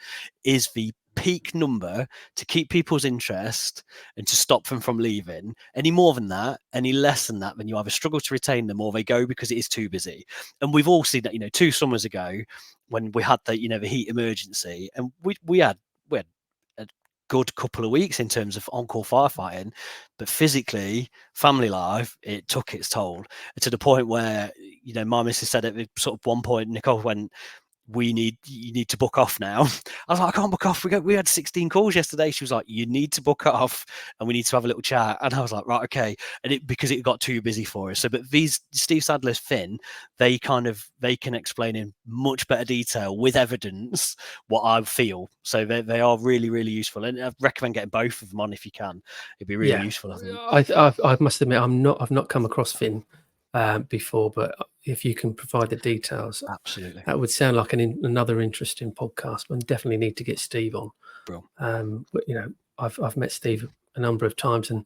is the peak number to keep people's interest and to stop them from leaving. Any more than that, any less than that, then you either struggle to retain them or they go because it is too busy. And we've all seen that, 2 summers ago when we had the heat emergency, and we had a good couple of weeks in terms of on-call firefighting, but physically, family life, it took its toll to the point where, my missus said at sort of one point, Nicole went, you need to book off now. I was like, I can't book off. We had 16 calls yesterday. She was like, you need to book off and we need to have a little chat. And I was like, right, okay. And because it got too busy for us. So, but these Steve Sadler's Finn, they can explain in much better detail with evidence what I feel. So they are really, really useful. And I recommend getting both of them on if you can. It'd be really useful, I think. I must admit, I've not come across Finn before, but if you can provide the details, absolutely, that would sound like another interesting podcast. And definitely need to get Steve on. Bro. But I've met Steve a number of times and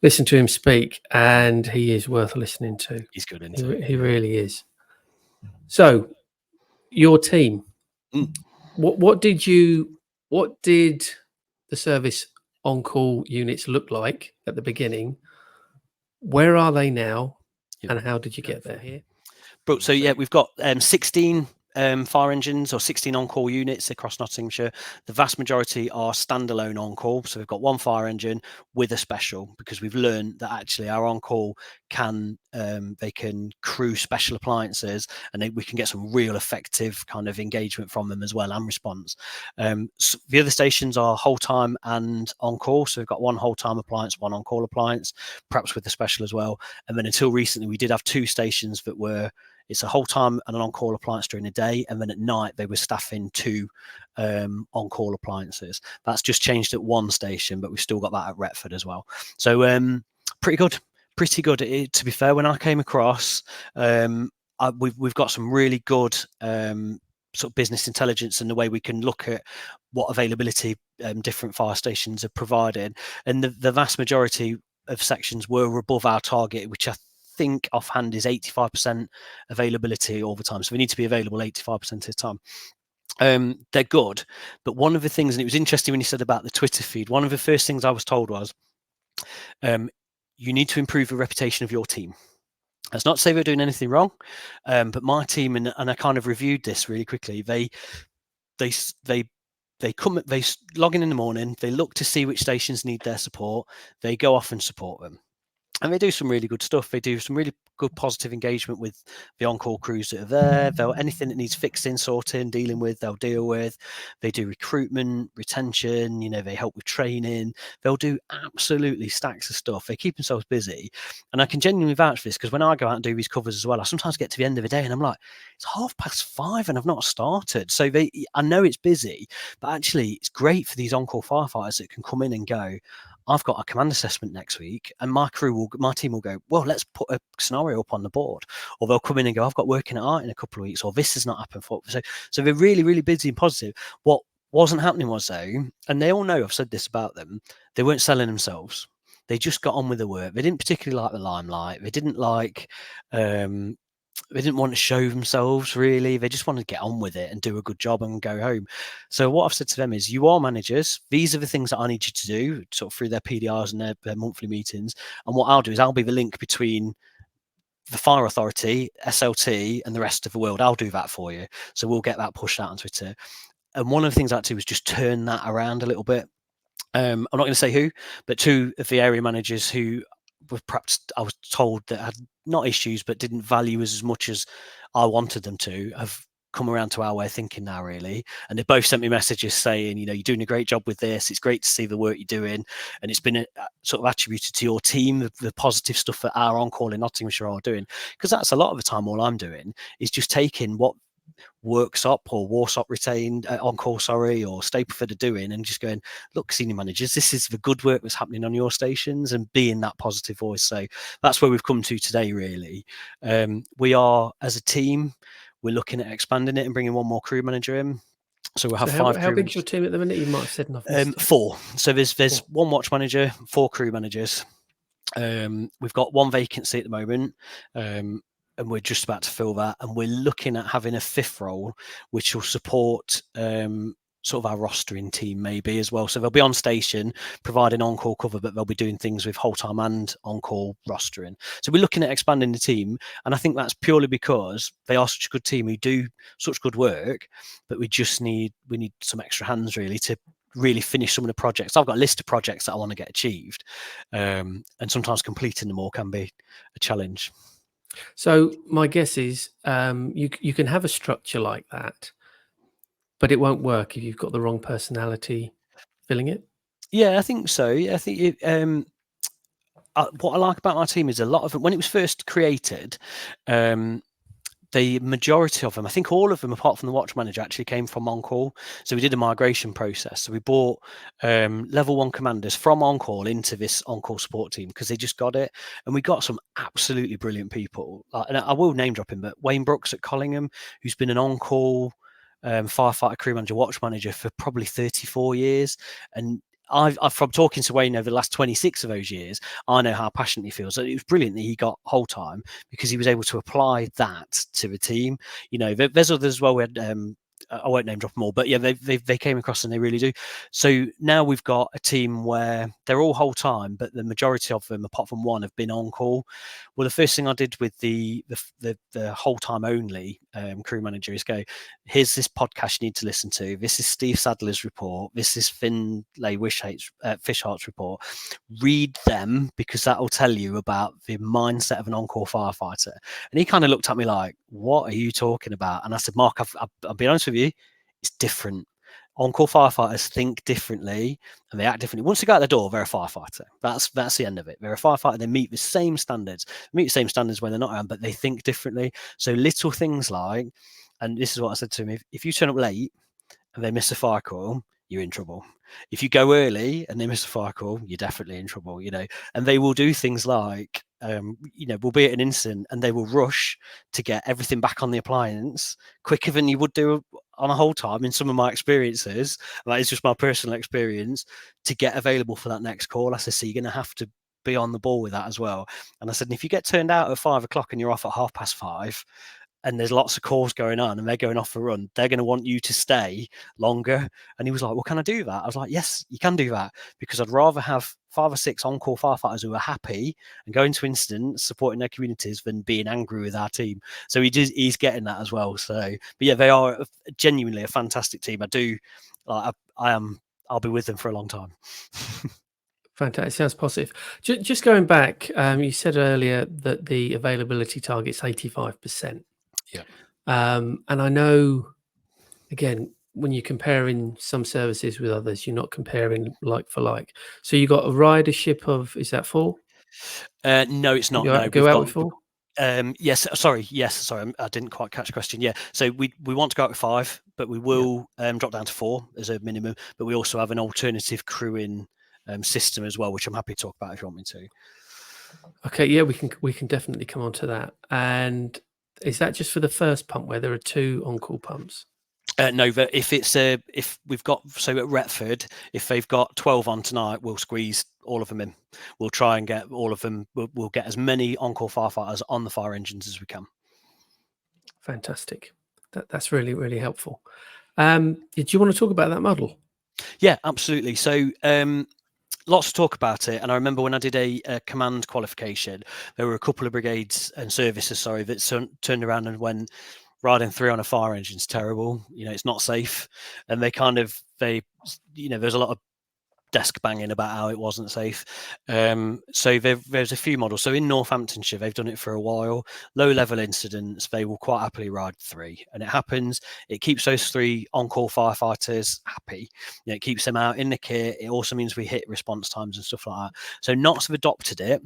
listened to him speak, and he is worth listening to. He's good, he really is. So, your team, what did the service on-call units look like at the beginning? Where are they now? And how did you get there here? But so we've got 16 fire engines or 16 on-call units across Nottinghamshire. The vast majority are standalone on-call. So we've got one fire engine with a special, because we've learned that actually our on-call they can crew special appliances, and we can get some real effective kind of engagement from them as well, and response. So the other stations are whole time and on-call. So we've got one whole time appliance, one on-call appliance, perhaps with the special as well. And then until recently, we did have 2 stations that were It's a whole time and an on-call appliance during the day, and then at night they were staffing 2 on-call appliances. That's just changed at one station, but we've still got that at Retford as well. So pretty good. To be fair, when I came across, we've got some really good sort of business intelligence in the way we can look at what availability different fire stations are providing, and the vast majority of sections were above our target, which I think offhand is 85% availability all the time. So we need to be available 85% of the time. They're good, but one of the things, and it was interesting when you said about the Twitter feed, one of the first things I was told was you need to improve the reputation of your team. That's not to say we're doing anything wrong, but my team, and I kind of reviewed this really quickly, they log in the morning, they look to see which stations need their support, they go off and support them. And they do some really good stuff. They do some really good positive engagement with the on-call crews that are there. Anything that needs fixing, sorting, dealing with, they'll deal with. They do recruitment, retention, they help with training. They'll do absolutely stacks of stuff. They keep themselves busy. And I can genuinely vouch for this, because when I go out and do these covers as well, I sometimes get to the end of the day and I'm like, it's 5:30 and I've not started. So I know it's busy, but actually it's great for these on-call firefighters that can come in and go, I've got a command assessment next week, and my team will go, well, let's put a scenario up on the board. Or they'll come in and go, I've got working at art in a couple of weeks, or this has not happened for. So they're really, really busy and positive. What wasn't happening was, though, and they all know I've said this about them, they weren't selling themselves. They just got on with the work. They didn't particularly like the limelight. They didn't they didn't want to show themselves, really. They just wanted to get on with it and do a good job and go home. So what I've said to them is, you are managers. These are the things that I need you to do, sort of through their PDRs and their monthly meetings. And what I'll do is I'll be the link between the fire authority, SLT, and the rest of the world. I'll do that for you. So we'll get that pushed out on Twitter. And one of the things I do is just turn that around a little bit. I'm not going to say who, but 2 of the area managers who were perhaps, I was told, that had not issues but didn't value us as much as I wanted them to, have come around to our way of thinking now, really. And they both sent me messages saying, you're doing a great job with this. It's great to see the work you're doing, and it's been sort of attributed to your team, the positive stuff that our on-call in Nottinghamshire are doing, because that's a lot of the time all I'm doing is just taking what Worksop or Warsop retained on-call, or Stapleford are doing, and just going, look, senior managers, this is the good work that's happening on your stations, and being that positive voice. So that's where we've come to today, really. We are, as a team, we're looking at expanding it and bringing one more crew manager in. So we'll have 5 how big is your team at the minute? You might have said nothing. 4. So there's 1 watch manager, 4 crew managers. We've got 1 vacancy at the moment, and we're just about to fill that, and we're looking at having a 5th role, which will support sort of our rostering team maybe as well. So they'll be on station providing on-call cover, but they'll be doing things with whole time and on-call rostering. So we're looking at expanding the team, and I think that's purely because they are such a good team who do such good work, but we need some extra hands, really, to really finish some of the projects. I've got a list of projects that I want to get achieved, and sometimes completing them all can be a challenge. So my guess is you can have a structure like that, but it won't work if you've got the wrong personality filling it. Yeah, I think so. I think what I like about my team is a lot of it, when it was first created, the majority of them, I think all of them, apart from the watch manager, actually came from on-call. So we did a migration process. So we brought level 1 commanders from on-call into this on-call support team because they just got it. And we got some absolutely brilliant people. And I will name drop him, but Wayne Brooks at Collingham, who's been an on-call firefighter, crew manager, watch manager for probably 34 years. And I've from talking to Wayne over the last 26 of those years, I know how passionate he feels. So it was brilliant that he got whole time because he was able to apply that to the team. There's others as well. We had I won't name drop them all, but yeah, they came across and they really do. So now we've got a team where they're all whole time, but the majority of them, apart from 1, have been on call. Well, the first thing I did with the whole time only crew manager is go, here's this podcast you need to listen to. This is Steve Sadler's report. This is Finlay Fishart's report. Read them because that will tell you about the mindset of an on-call firefighter. And he kind of looked at me like, what are you talking about? And I said, Mark, I'll be honest with you, it's different. On-call firefighters think differently and they act differently. Once they go out the door, they're a firefighter. That's the end of it. They're a firefighter. They meet the same standards. When they're not around, but they think differently. So little things like, and this is what I said to him: if you turn up late and they miss a fire call, you're in trouble. If you go early and they miss a fire call, you're definitely in trouble. And they will do things like, we'll be at an incident and they will rush to get everything back on the appliance quicker than you would do on a whole time. In some of my experiences, that is just my personal experience, to get available for that next call. I said, so you're going to have to be on the ball with that as well. And I said, and if you get turned out at 5 o'clock and you're off at 5:30, and there's lots of calls going on and they're going off for a run, they're going to want you to stay longer. And he was like, well, can I do that? I was like, yes, you can do that, because I'd rather have 5 or 6 on-call firefighters who are happy and going to incidents, supporting their communities, than being angry with our team. So he's getting that as well. So, but yeah, they are genuinely a fantastic team. I'll be with them for a long time. Fantastic. Sounds positive. Just going back, you said earlier that the availability target's 85%. Yeah. And I know, again, when you're comparing some services with others, you're not comparing like for like. So you got a ridership of, is that 4? No, it's not. No, go out with 4? Yes, sorry. I didn't quite catch the question. Yeah, so we want to go out with 5, but we will drop down to 4 as a minimum. But we also have an alternative crewing system as well, which I'm happy to talk about if you want me to. Okay, yeah, we can definitely come on to that. And is that just for the first pump where there are 2 on-call pumps? No, if we've got, so at Retford, if they've got 12 on tonight, we'll squeeze all of them in. We'll try and get all of them. We'll get as many on-call firefighters on the fire engines as we can. Fantastic. That's really, really helpful. Do you want to talk about that model? Yeah, absolutely. So lots to talk about it. And I remember when I did a command qualification, there were a couple of brigades and services, that turned around and went, riding 3 on a fire engine's terrible. It's not safe. And there's a lot of desk banging about how it wasn't safe. So there's a few models. So in Northamptonshire, they've done it for a while. Low level incidents, they will quite happily ride 3. And it keeps those 3 on-call firefighters happy. It keeps them out in the kit. It also means we hit response times and stuff like that. So NOTS have adopted it.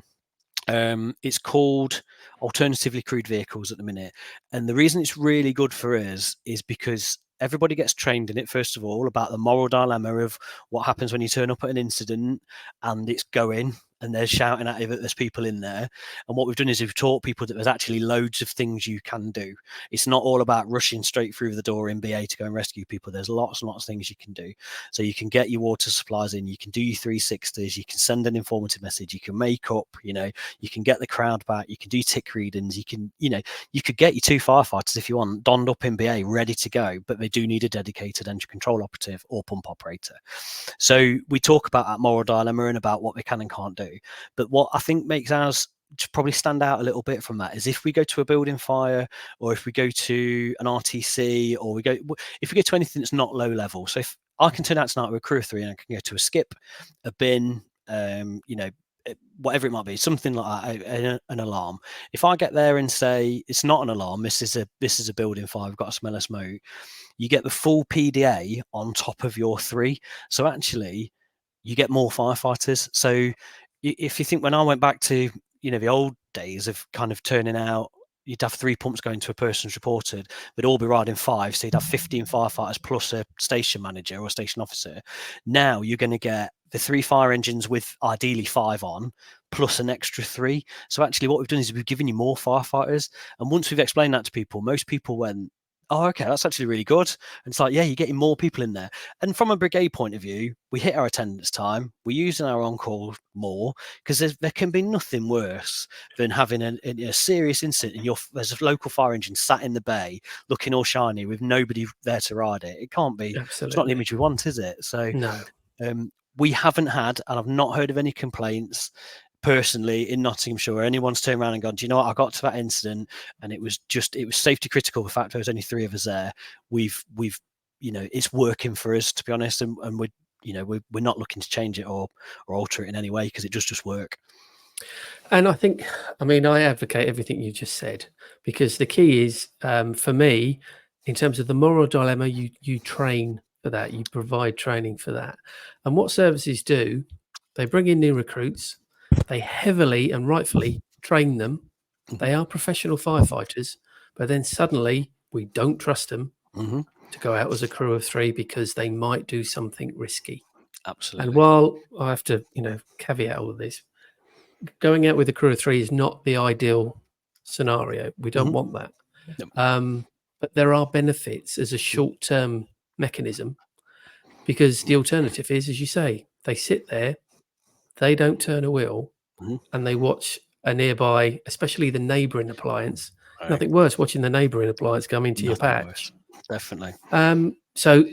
It's called alternatively crewed vehicles at the minute. And the reason it's really good for us is because everybody gets trained in it, first of all, about the moral dilemma of what happens when you turn up at an incident and it's going and they're shouting at you that there's people in there. And what we've done is we've taught people that there's actually loads of things you can do. It's not all about rushing straight through the door in BA to go and rescue people. There's lots and lots of things you can do. So you can get your water supplies in, you can do your 360s, you can send an informative message, you can make up, you can get the crowd back, you can do tick readings, you could get your 2 firefighters if you want, donned up in BA, ready to go, but they do need a dedicated engine control operative or pump operator. So we talk about that moral dilemma and about what they can and can't do. But what I think makes ours to probably stand out a little bit from that is if we go to a building fire, or if we go to an RTC, or if we go to anything that's not low level. So if I can turn out tonight with a crew of 3 and I can go to a skip, a bin, whatever it might be, something like that, an alarm. If I get there and say it's not an alarm, this is a building fire, we've got a smell of smoke, you get the full PDA on top of your 3. So actually, you get more firefighters. So if you think, when I went back to the old days of kind of turning out, you'd have 3 pumps going to a person's reported, they'd all be riding 5, so you'd have 15 firefighters plus a station manager or a station officer. Now you're going to get the 3 fire engines with ideally 5 on, plus an extra 3. So actually what we've done is we've given you more firefighters. And once we've explained that to people, most people went, oh, okay, that's actually really good. And it's like, yeah, you're getting more people in there. And from a brigade point of view, we hit our attendance time. We're using our on-call more, because there can be nothing worse than having a serious incident and there's a local fire engine sat in the bay looking all shiny with nobody there to ride it. It can't be. Absolutely. It's not the image we want, is it? So no. We haven't had, and I've not heard of any complaints personally in Nottinghamshire where anyone's turned around and gone, do you know what, I got to that incident and it was safety critical. The fact there was only 3 of us there. We've it's working for us, to be honest, and we're not looking to change it or alter it in any way, because it does just work. And I advocate everything you just said, because the key is, for me, in terms of the moral dilemma, you train for that. You provide training for that. And what services do, they bring in new recruits, they heavily and rightfully train them. They are professional firefighters, but then suddenly we don't trust them to go out as a crew of 3 because they might do something risky. Absolutely. And while I have to, caveat all of this, going out with a crew of 3 is not the ideal scenario. We don't want that. Yep. But there are benefits as a short-term mechanism, because the alternative is, as you say, they sit there, they don't turn a wheel, and they watch a nearby, especially the neighbouring appliance. Right. Nothing worse watching the neighbouring appliance come into your Nothing patch. worse. Definitely. So,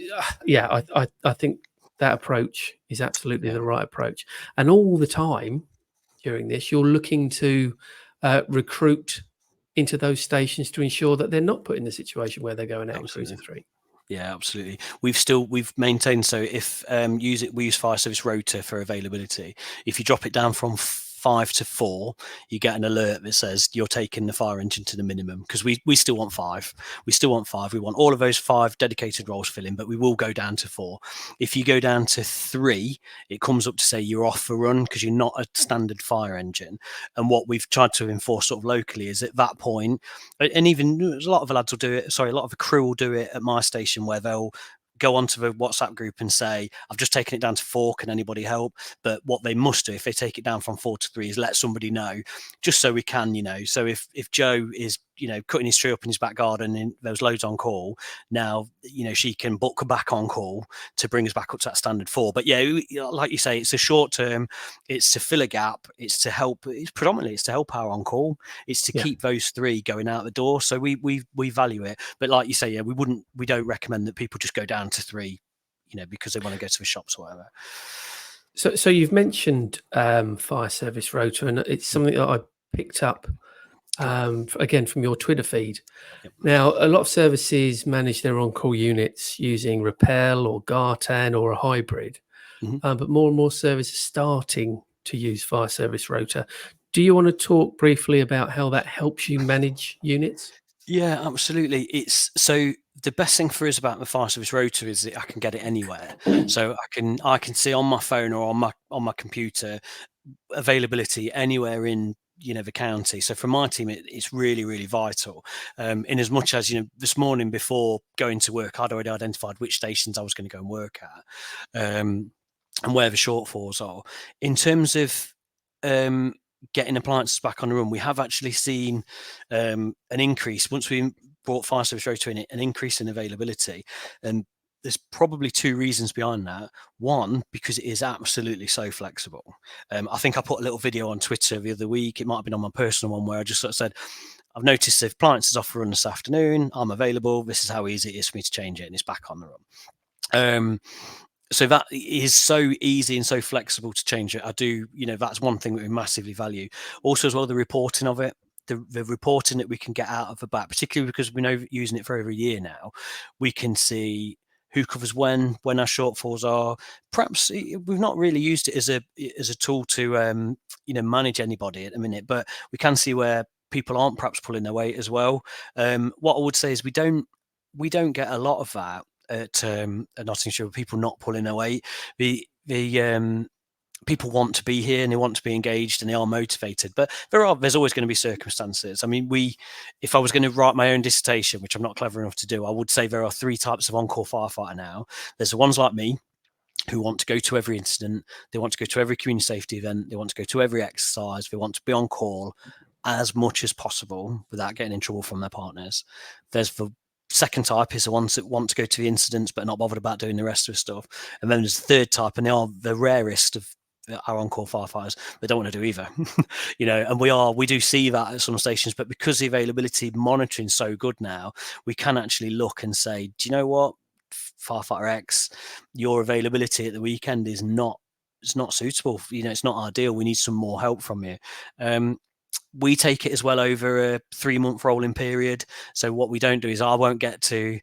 I think that approach is absolutely the right approach. And all the time during this, you're looking to recruit into those stations to ensure that they're not put in the situation where they're going out in crews of 3. Yeah, absolutely. We've maintained, so if we use fire service rota for availability. If you drop it down from 5 to 4, you get an alert that says you're taking the fire engine to the minimum, because we still want 5. We still want 5. We want all of those 5 dedicated roles filling, but we will go down to 4. If you go down to 3, it comes up to say you're off for run because you're not a standard fire engine. And what we've tried to enforce sort of locally is at that point, and even a lot of the lads will do it, a lot of the crew will do it at my station, where they'll go onto the WhatsApp group and say, I've just taken it down to 4, can anybody help? But what they must do if they take it down from 4 to 3 is let somebody know, just so we can, so if Joe is, cutting his tree up in his back garden and there's loads on call, now, she can book back on call to bring us back up to that standard 4. But yeah, like you say, it's a short term, it's to fill a gap, it's to help, it's to help our on call, it's to keep those 3 going out the door. So we value it. But like you say, yeah, we don't recommend that people just go down to 3, because they want to go to the shops or whatever. So you've mentioned fire service rota, and it's something that I picked up again from your Twitter feed. Yep. Now, a lot of services manage their on-call units using Rappel or Gartan or a hybrid, but more and more services are starting to use fire service rota. Do you want to talk briefly about how that helps you manage units? Yeah, absolutely. It's so the best thing for us about the fire service rota is that I can get it anywhere. So I can see on my phone or on my computer availability anywhere in the county. So for my team, it's really, really vital. In as much as this morning before going to work, I'd already identified which stations I was going to go and work at, and where the shortfalls are. In terms of getting appliances back on the run, we have actually seen an increase once we brought fire service rota in, an increase in availability. And there's probably 2 reasons behind that. One, because it is absolutely so flexible. I think I put a little video on Twitter the other week. It might have been on my personal one, where I just sort of said, I've noticed if appliances off for run this afternoon, I'm available. This is how easy it is for me to change it, and it's back on the run. So that is so easy and so flexible to change it. I do, that's one thing that we massively value. Also, as well, the reporting of it, the reporting that we can get out of the back, particularly because we know using it for over a year now, we can see who covers when our shortfalls are. Perhaps we've not really used it as a tool to manage anybody at the minute, but we can see where people aren't perhaps pulling their weight as well. What I would say is we don't get a lot of that at Nottinghamshire, people not pulling their weight. The people want to be here and they want to be engaged and they are motivated, but there's always going to be circumstances. I mean, if I was going to write my own dissertation, which I'm not clever enough to do, I would say there are 3 types of on-call firefighter now. There's the ones like me, who want to go to every incident, they want to go to every community safety event, they want to go to every exercise, they want to be on call as much as possible without getting in trouble from their partners. There's the second type, is the ones that want to go to the incidents but not bothered about doing the rest of the stuff. And then there's the third type, and they are the rarest of our on-call firefighters. They don't want to do either. And we do see that at some stations, but because the availability monitoring is so good now, we can actually look and say, do you know what, firefighter X, your availability at the weekend is not suitable. It's not ideal. We need some more help from you. We take it as well over a 3-month rolling period. So what we don't do is I won't get to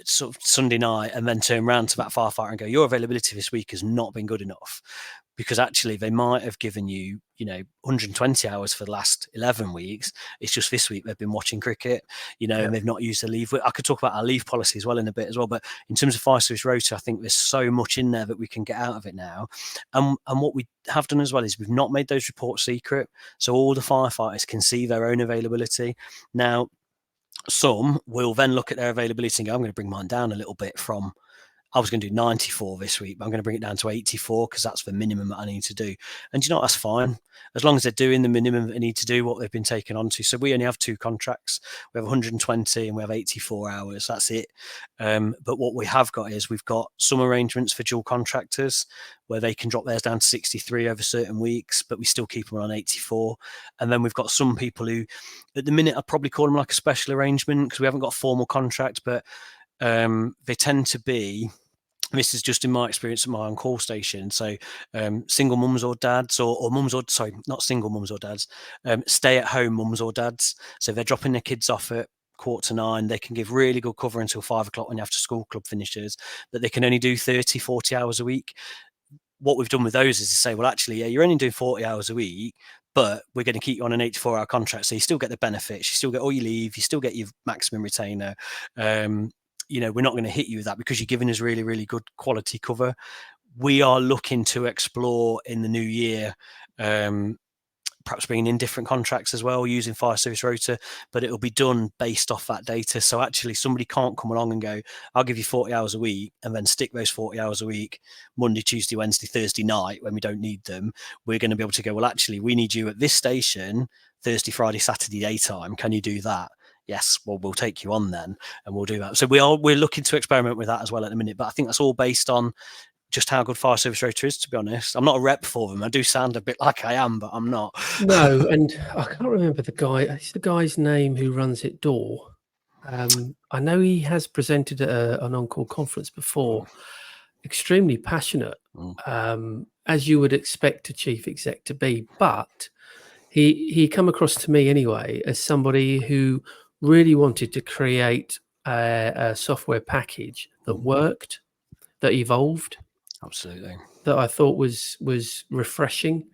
sort of Sunday night and then turn around to that firefighter and go, your availability this week has not been good enough. because actually they might have given you, 120 hours for the last 11 weeks. It's just this week they've been watching cricket, and they've not used the leave. I could talk about our leave policy as well in a bit as well, but in terms of fire service rota, I think there's so much in there that we can get out of it now. And what we have done as well is we've not made those reports secret, so all the firefighters can see their own availability. Now, some will then look at their availability and go, I'm going to bring mine down a little bit from, I was going to do 94 this week, but I'm going to bring it down to 84 because that's the minimum that I need to do. And that's fine. As long as they're doing the minimum that they need to do, what they've been taken onto. So we only have 2 contracts. We have 120 and we have 84 hours. That's it. But what we have got is we've got some arrangements for dual contractors where they can drop theirs down to 63 over certain weeks, but we still keep them on 84. And then we've got some people who, at the minute, I'd probably call them like a special arrangement because we haven't got a formal contract, but they tend to be, this is just in my experience at my on-call station. So single mums or dads, or mums or, sorry, not single mums or dads, stay-at-home mums or dads. So they're dropping their kids off at 8:45. They can give really good cover until 5 o'clock when the after-school club finishes, but they can only do 30, 40 hours a week. What we've done with those is to say, well, actually, yeah, you're only doing 40 hours a week, but we're going to keep you on an 84-hour contract. So you still get the benefits, you still get all your leave, you still get your maximum retainer. We're not going to hit you with that because you're giving us really, really good quality cover. We are looking to explore in the new year, perhaps bringing in different contracts as well, using fire service rota, but it'll be done based off that data. So actually somebody can't come along and go, I'll give you 40 hours a week and then stick those 40 hours a week Monday, Tuesday, Wednesday, Thursday night when we don't need them. We're going to be able to go, well, actually, we need you at this station Thursday, Friday, Saturday daytime. Can you do that? Yes, well, we'll take you on then, and we'll do that. So we're looking to experiment with that as well at the minute. But I think that's all based on just how good fire service rota is, to be honest. I'm not a rep for them. I do sound a bit like I am, but I'm not. No, and I can't remember the guy. It's the guy's name who runs it, Door. I know he has presented at an on-call conference before. Extremely passionate, as you would expect a chief exec to be, but he come across to me anyway as somebody who really wanted to create a software package that worked, that evolved. Absolutely. That I thought was refreshing,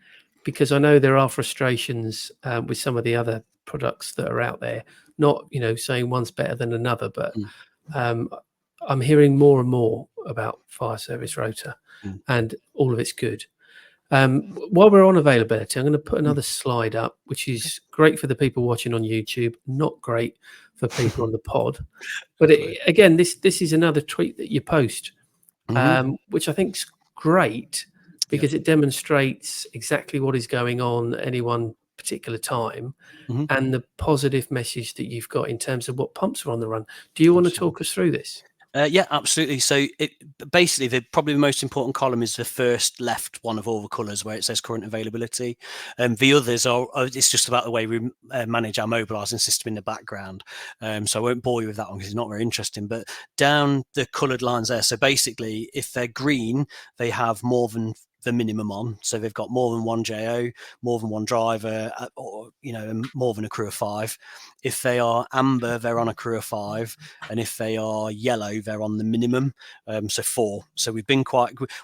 because I know there are frustrations with some of the other products that are out there. Not saying one's better than another, but I'm hearing more and more about fire service rota, and all of it's good. While we're on availability, I'm going to put another slide up, which is great for the people watching on YouTube, not great for people on the pod. But again, this is another tweet that you post, which I think is great because it demonstrates exactly what is going on at any one particular time, and the positive message that you've got in terms of what pumps are on the run. Do you want to talk us through this? Yeah, absolutely. So basically, probably the most important column is the first left one of all the colours where it says current availability. The others are, it's just about the way we manage our mobilising system in the background. So I won't bore you with that one because it's not very interesting. But down the coloured lines there, so basically, if they're green, they have more than the minimum on, so they've got more than one JO, more than one driver, or more than a crew of 5. If they are amber, they're on a crew of 5, and if they are yellow, they're on the minimum, so 4. So we've been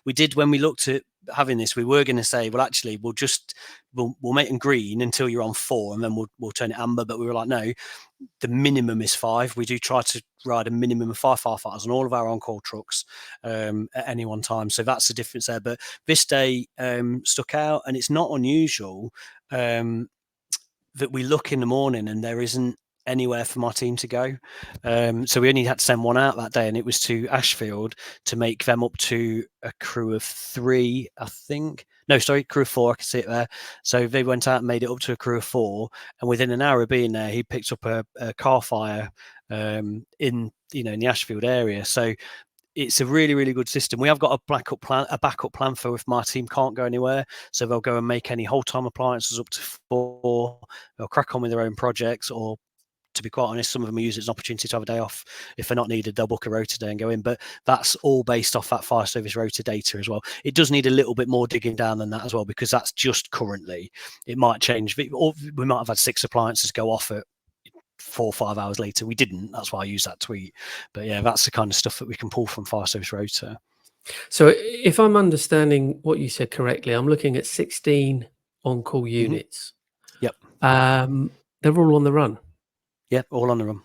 we did, when we looked at having this, we were going to say, well, actually, we'll make them green until you're on 4, and then we'll turn it amber. But we were like, no, the minimum is 5. We do try to ride a minimum of 5 firefighters on all of our on-call trucks at any one time. So that's the difference there. But this day stuck out, and it's not unusual that we look in the morning and there isn't anywhere for my team to go. So we only had to send one out that day, and it was to Ashfield to make them up to a crew of 3, I think. No, sorry, crew of 4. I can see it there. So they went out and made it up to a crew of 4, and within an hour of being there, he picked up a car fire in the Ashfield area. So it's a really, really good system. We have got a backup plan for if my team can't go anywhere. So they'll go and make any whole time appliances up to 4. They'll crack on with their own projects, or, to be quite honest, some of them use it as an opportunity to have a day off. If they're not needed, they'll book a rota day and go in. But that's all based off that fire service rota data as well. It does need a little bit more digging down than that as well, because that's just currently. It might change. Or we might have had 6 appliances go off at 4 or 5 hours later. We didn't. That's why I use that tweet. But yeah, that's the kind of stuff that we can pull from fire service rota. So if I'm understanding what you said correctly, I'm looking at 16 on-call units. Yep. They're all on the run. Yeah, all on the run.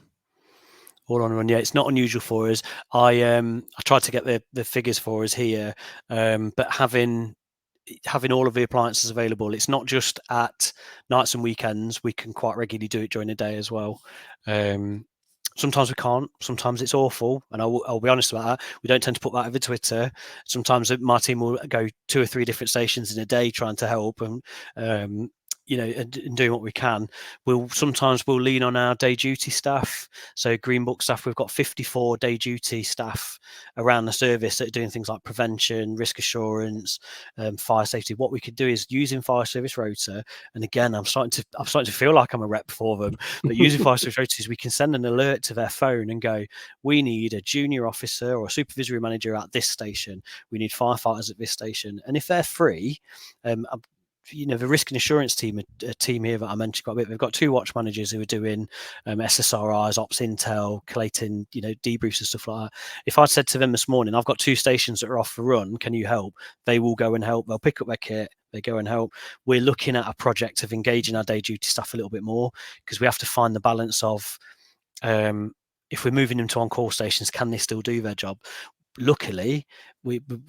All on the run. Yeah, it's not unusual for us. I tried to get the figures for us here, but having all of the appliances available, it's not just at nights and weekends. We can quite regularly do it during the day as well. Sometimes we can't. Sometimes it's awful, and I'll be honest about that. We don't tend to put that over Twitter. Sometimes my team will go 2 or 3 different stations in a day trying to help, and and doing what we can. We'll lean on our day duty staff. So Green Book staff, we've got 54 day duty staff around the service that are doing things like prevention, risk assurance, fire safety. What we could do is using fire service rota, and again, I'm starting to feel like I'm a rep for them. But using fire service rota is we can send an alert to their phone and go, we need a junior officer or a supervisory manager at this station. We need firefighters at this station, and if they're free, the risk and assurance team, a team here that I mentioned quite a bit, they've got 2 watch managers who are doing SSRIs, ops intel, collating, debriefs and stuff like that. If I'd said to them this morning, I've got 2 stations that are off the run, can you help? They will go and help. They'll pick up their kit, they go and help. We're looking at a project of engaging our day duty staff a little bit more, because we have to find the balance of, if we're moving them to on-call stations, can they still do their job? Luckily,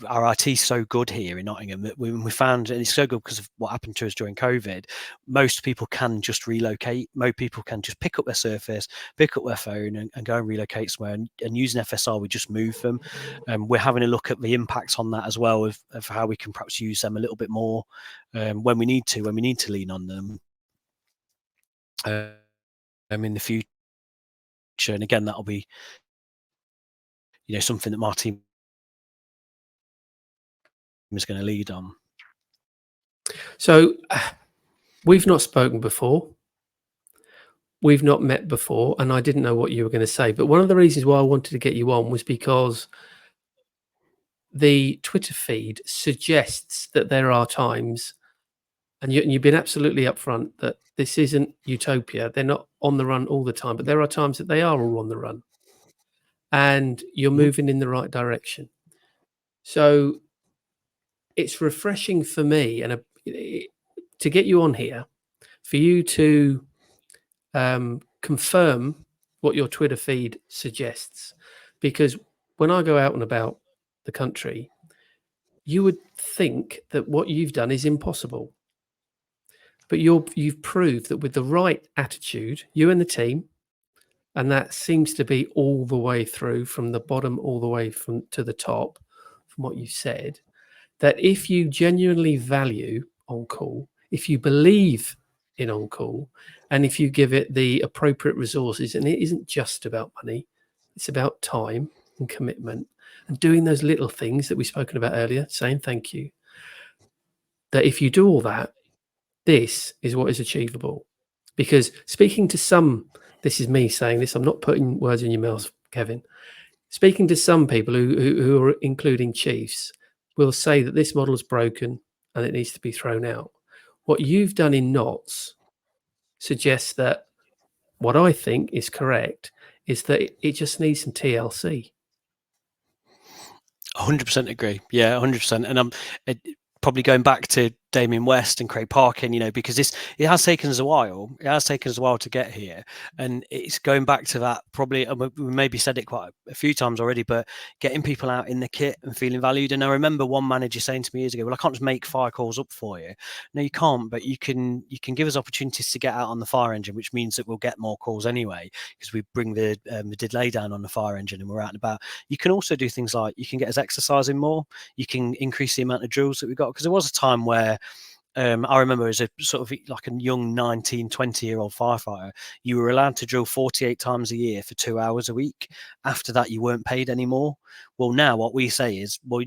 our IT is so good here in Nottingham that we found, and it's so good because of what happened to us during COVID, most people can just relocate. Most people can just pick up their Surface, pick up their phone and go and relocate somewhere. And using FSR, we just move them. We're having a look at the impacts on that as well, of how we can perhaps use them a little bit more when we need to lean on them in the future. And again, that'll be something that my team is going to lead on. So we've not spoken before. We've not met before, and I didn't know what you were going to say. But one of the reasons why I wanted to get you on was because the Twitter feed suggests that there are times, and you've been absolutely upfront, that this isn't utopia. They're not on the run all the time, but there are times that they are all on the run, and you're moving in the right direction. So it's refreshing for me and to get you on here, for you to confirm what your Twitter feed suggests. Because when I go out and about the country, you would think that what you've done is impossible. But you've proved that with the right attitude, you and the team, and that seems to be all the way through, from the bottom all the way to the top, from what you said, that if you genuinely value on-call, if you believe in on-call, and if you give it the appropriate resources, and it isn't just about money, it's about time and commitment and doing those little things that we've spoken about earlier, saying thank you, that if you do all that, this is what is achievable. Because speaking to some, this is me saying this, I'm not putting words in your mouth, Kevin. Speaking to some people who are including chiefs, will say that this model is broken and it needs to be thrown out. What you've done in Knots suggests that what I think is correct is that it just needs some TLC. 100% agree. Yeah, 100%. And I'm probably going back to Damien West and Craig Parkin, because it has taken us a while. It has taken us a while to get here, and it's going back to that. Probably we maybe said it quite a few times already, but getting people out in the kit and feeling valued. And I remember one manager saying to me years ago, "Well, I can't just make fire calls up for you." No, you can't, but you can give us opportunities to get out on the fire engine, which means that we'll get more calls anyway, because we bring the delay down on the fire engine and we're out and about. You can also do things like you can get us exercising more. You can increase the amount of drills that we've got, because there was a time where I remember as a sort of like a young 19, 20-year-old firefighter, you were allowed to drill 48 times a year for 2 hours a week. After that, you weren't paid anymore. Well, now what we say is, well,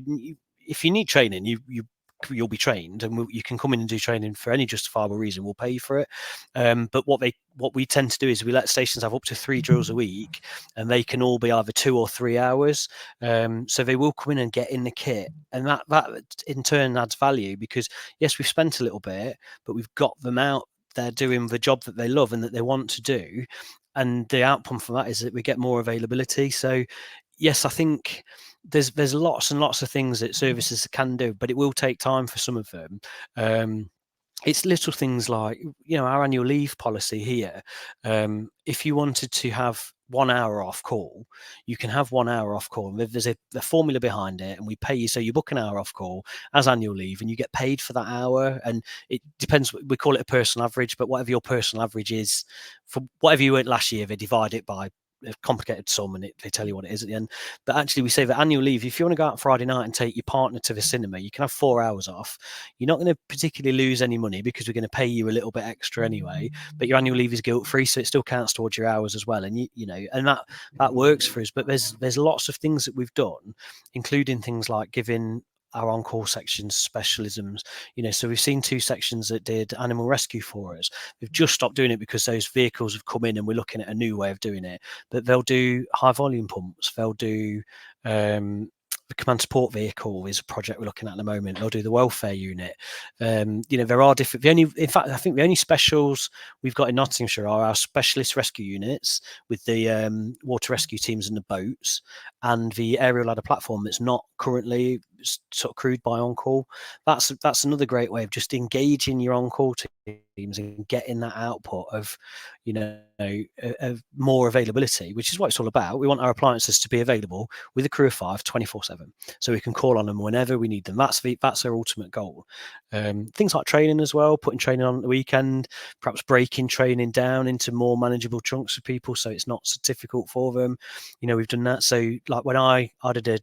if you need training, you'll be trained, and you can come in and do training for any justifiable reason. We'll pay you for it. But what we tend to do is we let stations have up to 3 drills a week, and they can all be either 2 or 3 hours. So they will come in and get in the kit, and that in turn adds value, because yes, we've spent a little bit, but we've got them out there doing the job that they love and that they want to do. And the outcome from that is that we get more availability. So yes, I think there's lots and lots of things that services can do, but it will take time for some of them. It's little things like, our annual leave policy here. If you wanted to have 1 hour off call, you can have 1 hour off call. There's a formula behind it, and we pay you. So you book an hour off call as annual leave, and you get paid for that hour. And it depends. We call it a personal average, but whatever your personal average is for whatever you earned last year, they divide it by a complicated sum, and they tell you what it is at the end. But actually, we say that annual leave, if you want to go out Friday night and take your partner to the cinema, you can have 4 hours off. You're not going to particularly lose any money because we're going to pay you a little bit extra anyway, but your annual leave is guilt-free, so it still counts towards your hours as well. And and that works for us. But there's lots of things that we've done, including things like giving our on-call sections specialisms. So we've seen 2 sections that did animal rescue for us. We've just stopped doing it because those vehicles have come in, and we're looking at a new way of doing it. But they'll do high volume pumps. They'll do the command support vehicle is a project we're looking at the moment. They'll do the welfare unit. There are different. In fact, I think the only specials we've got in Nottinghamshire are our specialist rescue units with the water rescue teams and the boats, and the aerial ladder platform that's not currently sort of crewed by on-call. That's another great way of just engaging your on-call teams and getting that output of more availability, which is what it's all about. We want our appliances to be available with a crew of 5 24/7, so we can call on them whenever we need them. That's our ultimate goal. Things like training as well, putting training on at the weekend, perhaps breaking training down into more manageable chunks for people so it's not so difficult for them. We've done that. So like when I did a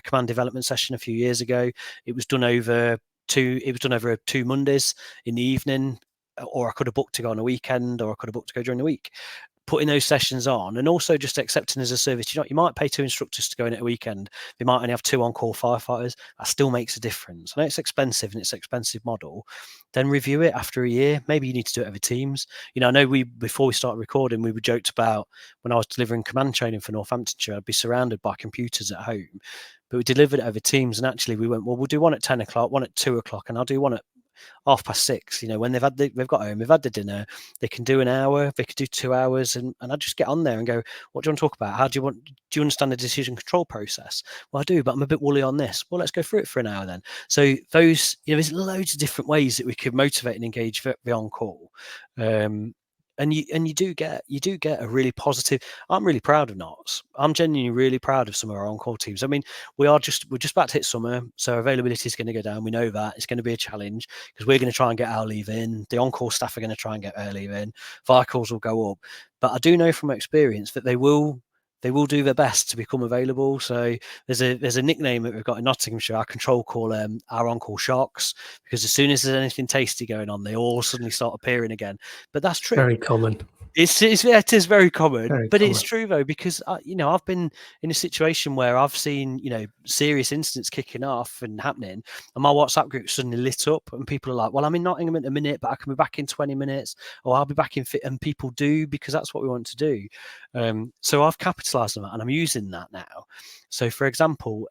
command development session a few years ago, it was done over 2 Mondays in the evening, or I could have booked to go on a weekend, or I could have booked to go during the week. Putting those sessions on, and also just accepting as a service, you might pay 2 instructors to go in at a weekend. They might only have 2 on-call firefighters. That still makes a difference. I know it's expensive and it's an expensive model. Then review it after a year. Maybe you need to do it over Teams. I know before we started recording, we were joked about when I was delivering command training for Northamptonshire, I'd be surrounded by computers at home. But we delivered it over Teams, and actually we went, well, we'll do one at 10 o'clock, one at 2 o'clock, and I'll do one at 6:30. When they've got home, they've had the dinner, they can do an hour, they could do 2 hours, and I just get on there and go, what do you want to talk about? Do you understand the decision control process? Well, I do, but I'm a bit woolly on this. Well, let's go through it for an hour then. So those, there's loads of different ways that we could motivate and engage the on-call. And you do get a really positive. I'm really proud of Knots. I'm genuinely really proud of some of our on-call teams. I mean, we're just about to hit summer, so availability is going to go down. We know that it's going to be a challenge because we're going to try and get our leave in. The on-call staff are going to try and get their leave in. Fire calls will go up, but I do know from experience that they will do their best to become available. So there's a nickname that we've got in Nottinghamshire. Our control call our on-call sharks, because as soon as there's anything tasty going on, they all suddenly start appearing again. But that's true. Very common. It is very common, but common. It's true though, because I've been in a situation where I've seen serious incidents kicking off and happening, and my WhatsApp group suddenly lit up, and people are like, "Well, I'm in Nottingham in a minute, but I can be back in 20 minutes, or I'll be back in fit." And people do, because that's what we want to do. So I've capitalised on that, and I'm using that now. So, for example,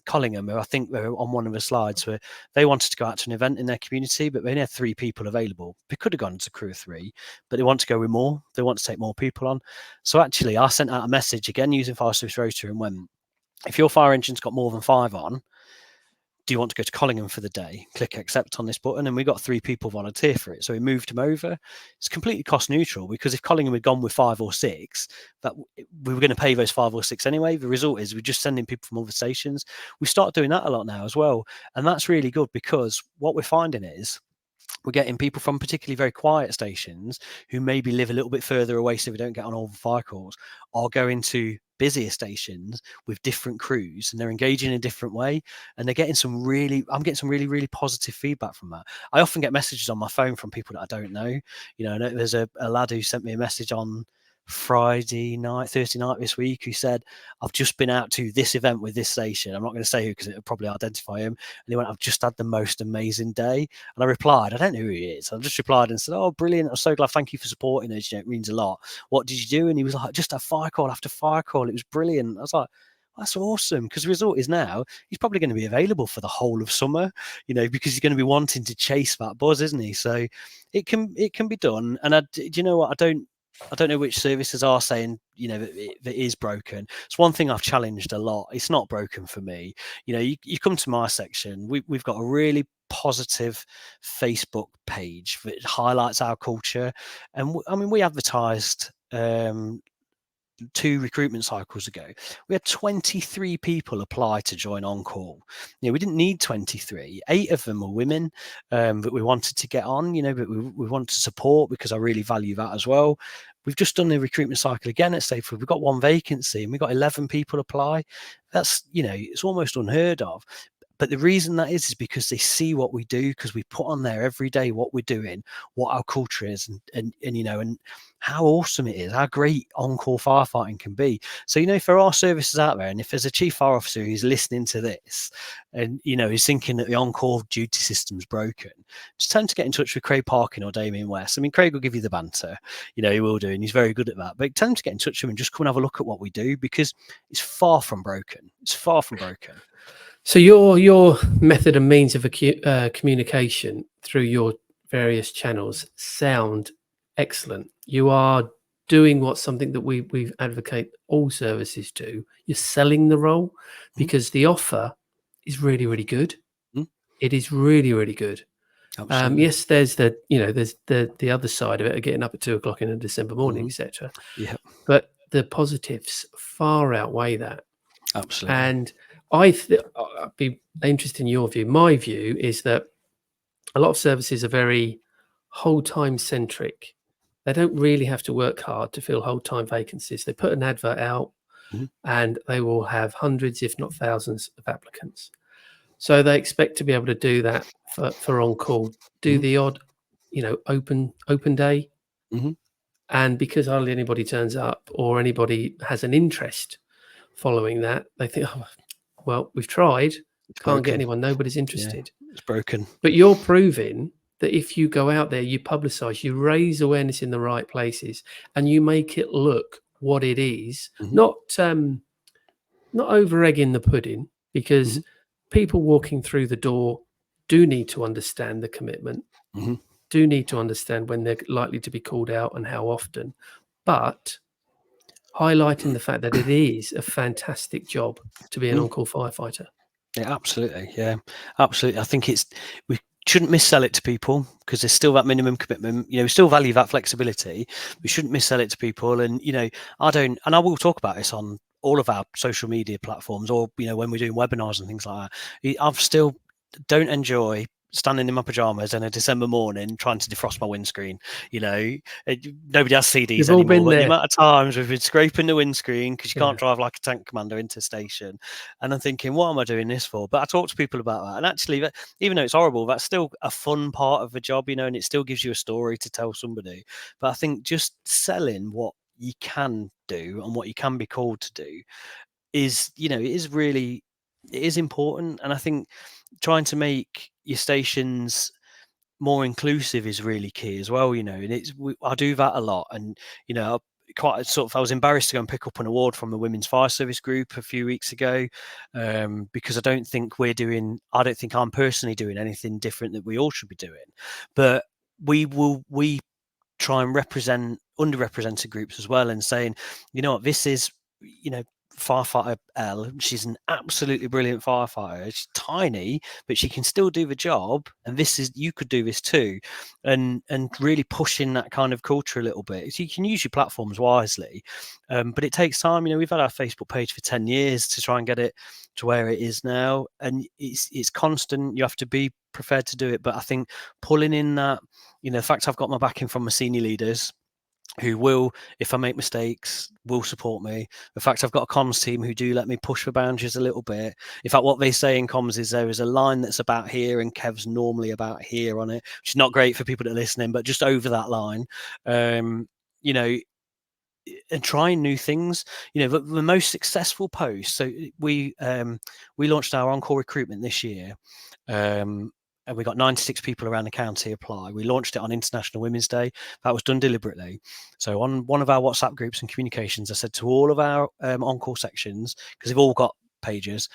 Collingham, I think they're on one of the slides, where they wanted to go out to an event in their community, but they only had 3 people available. They could have gone to crew of 3, but they want to go with more. They want to take more people on. So actually, I sent out a message again using Fire Service Rota, and went, if your fire engine's got more than 5 on, do you want to go to Collingham for the day? Click accept on this button, and we got 3 people volunteer for it. So we moved them over. It's completely cost neutral, because if Collingham had gone with 5 or 6, that we were going to pay those 5 or 6 anyway. The result is we're just sending people from other stations. We start doing that a lot now as well, and that's really good, because what we're finding is we're getting people from particularly very quiet stations who maybe live a little bit further away, so we don't get on all the fire calls, are going to busier stations with different crews, and they're engaging in a different way, and I'm getting some really positive feedback from that. I often get messages on my phone from people that I don't know. There's a lad who sent me a message on Thursday night this week, who said, I've just been out to this event with this station. I'm not going to say who, because it'll probably identify him. And he went, I've just had the most amazing day. And I replied, I don't know who he is. I just replied and said, oh, brilliant. I'm so glad. Thank you for supporting us. It means a lot. What did you do? And he was like, just a fire call after fire call. It was brilliant. I was like, that's awesome, because the result is now he's probably going to be available for the whole of summer, because he's going to be wanting to chase that buzz, isn't he? So it can be done. And do you know what? I don't know which services are saying, that it is broken. It's one thing I've challenged a lot. It's not broken for me. You come to my section, we've got a really positive Facebook page that highlights our culture. And we advertised 2 recruitment cycles ago. We had 23 people apply to join On Call. We didn't need 23. 8 of them were women that we wanted to get on, but we want to support, because I really value that as well. We've just done the recruitment cycle again at Stayford. We've got 1 vacancy and we've got 11 people apply. That's, it's almost unheard of. But the reason that is because they see what we do, because we put on there every day what we're doing, what our culture is, and how awesome it is, how great on-call firefighting can be. So, if there are services out there, and if there's a chief fire officer who's listening to this and, is thinking that the on-call duty system's broken, just tell them to get in touch with Craig Parkin or Damien West. Craig will give you the banter, he will do, and he's very good at that. But tell them to get in touch with him and just come and have a look at what we do, because it's far from broken. It's far from broken. So your method and means of communication through your various channels sound excellent. You are doing something that we advocate all services do. You're selling the role, because the offer is really, really good. It is really, really good. Yes, there's the other side of it, getting up at 2 o'clock in a December morning, etc. Yeah, but the positives far outweigh that. absolutely. And I'd be interested in your view. My view is that a lot of services are very hold time centric. They don't really have to work hard to fill hold time vacancies. They put an advert out and they will have hundreds, if not thousands, of applicants. So they expect to be able to do that for on call, do the odd, open day. And because hardly anybody turns up or anybody has an interest following that, they think, oh, well, we've tried, can't get anyone, nobody's interested. Yeah, it's broken. But you're proving that if you go out there, you publicise, you raise awareness in the right places, and you make it look what it is, not over egging the pudding, because people walking through the door do need to understand the commitment, do need to understand when they're likely to be called out and how often, but highlighting the fact that it is a fantastic job to be an on-call firefighter. Yeah, absolutely. Yeah, absolutely. I think we shouldn't missell it to people, because there's still that minimum commitment. We still value that flexibility. We shouldn't missell it to people. And, I will talk about this on all of our social media platforms, or, when we're doing webinars and things like that. I've still don't enjoy standing in my pajamas on a December morning trying to defrost my windscreen. Nobody has CDs You've all anymore, been but there. the amount of times we've been scraping the windscreen because you can't drive like a tank commander into station, and I'm thinking, what am I doing this for? But I talk to people about that, and actually, even though it's horrible, that's still a fun part of the job, and it still gives you a story to tell somebody. But I think just selling what you can do and what you can be called to do is, it is important. And I think trying to make your stations more inclusive is really key as well, and I do that a lot. And I was embarrassed to go and pick up an award from the Women's Fire Service Group a few weeks ago, because I don't think I'm personally doing anything different that we all should be doing. But we try and represent underrepresented groups as well, and saying, this is, firefighter L. She's an absolutely brilliant firefighter. She's tiny, but she can still do the job. And you could do this too, and really pushing that kind of culture a little bit. So you can use your platforms wisely, but it takes time. We've had our Facebook page for 10 years to try and get it to where it is now, and it's constant. You have to be prepared to do it. But I think pulling in that, the fact I've got my backing from my senior leaders, who will, if I make mistakes, will support me. The fact I've got a comms team who do let me push the boundaries a little bit. In fact, what they say in comms is there is a line that's about here and Kev's normally about here on it, which is not great for people that are listening, but just over that line, and trying new things. The most successful post. So we launched our on-call recruitment this year. And we got 96 people around the county apply. We launched it on International Women's Day. That was done deliberately. So on one of our WhatsApp groups and communications, I said to all of our on-call sections, because they've all got pages,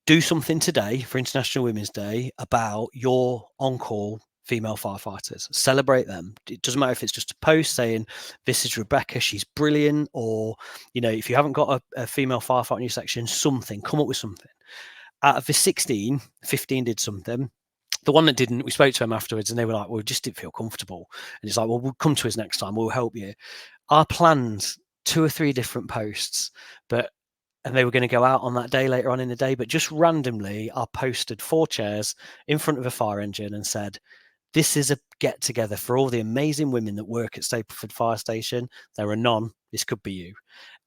do something today for International Women's Day about your on-call female firefighters. Celebrate them. It doesn't matter if it's just a post saying, this is Rebecca, she's brilliant, or, you know, if you haven't got a female firefighter in your section, something, come up with something. Out of the 16, 15 did something. The one that didn't, we spoke to them afterwards and they were like, well, we just didn't feel comfortable. And it's like, well, we'll come to us next time. We'll help you. Our plans, 2 or 3 different posts, and they were going to go out on that day later on in the day, but just randomly, I posted 4 chairs in front of a fire engine and said, this is a get together for all the amazing women that work at Stapleford Fire Station. There are none. This could be you.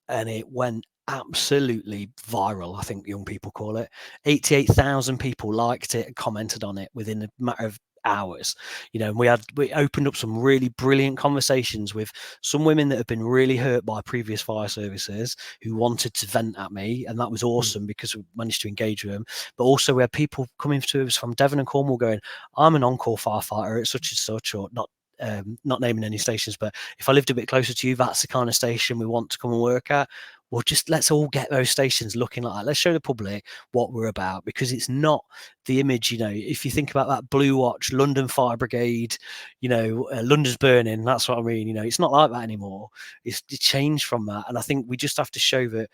And it went absolutely viral, I think young people call it. 88,000 people liked it and commented on it within a matter of hours. You know, and we opened up some really brilliant conversations with some women that have been really hurt by previous fire services who wanted to vent at me, and that was awesome because we managed to engage with them. But also we had people coming to us from Devon and Cornwall going, I'm an on-call firefighter at such and such, or not naming any stations, but if I lived a bit closer to you, that's the kind of station we want to come and work at. Well, just let's all get those stations looking like that. Let's show the public what we're about, because it's not the image, you know, if you think about that Blue Watch, London Fire Brigade, you know, London's burning, that's what I mean, you know, it's not like that anymore. It's changed from that. And I think we just have to show that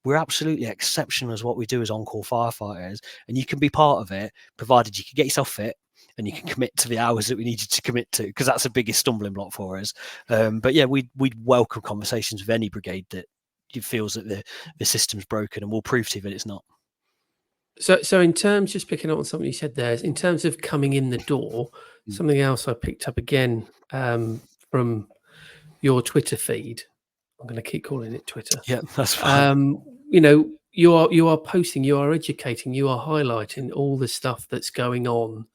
we're absolutely exceptional as what we do as on-call firefighters, and you can be part of it, provided you can get yourself fit and you can commit to the hours that we need you to commit to, because that's the biggest stumbling block for us. But yeah, we'd welcome conversations with any brigade that feels that the system's broken, and we'll prove to you that it's not. So in terms, just picking up on something you said there, in terms of coming in the door, something else I picked up again from your Twitter feed. I'm going to keep calling it Twitter. Yeah, that's fine. You know, you are posting, you are educating, you are highlighting all the stuff that's going on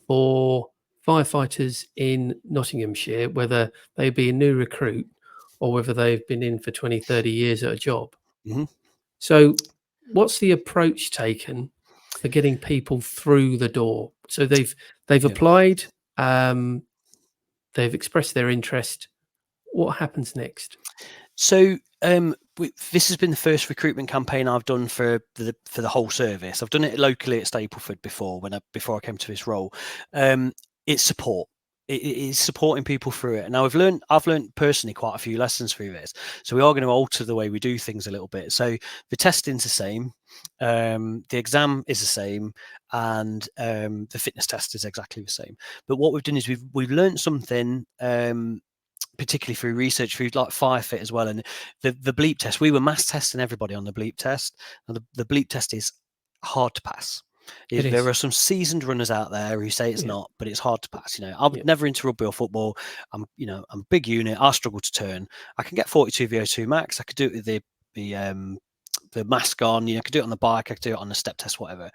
for firefighters in Nottinghamshire, whether they be a new recruit or whether they've been in for 20, 30 years at a job. So what's the approach taken for getting people through the door? So they've applied, they've expressed their interest. What happens next? So this has been the first recruitment campaign I've done for the whole service. I've done it locally at Stapleford before, before I came to this role. It's support. It is supporting people through it. Now I've learned personally quite a few lessons through this. So we are going to alter the way we do things a little bit. So the testing's the same, the exam is the same, and the fitness test is exactly the same. But what we've done is we've learned something. Particularly through research, through like Firefit as well, and the bleep test. We were mass testing everybody on the bleep test, and the bleep test is hard to pass. There are some seasoned runners out there who say it's not, but it's hard to pass. You know, I'm never into rugby or football. I'm a big unit. I struggle to turn. I can get 42 VO2 max. I could do it with the mask on, you know, I could do it on the bike, I could do it on the step test, whatever,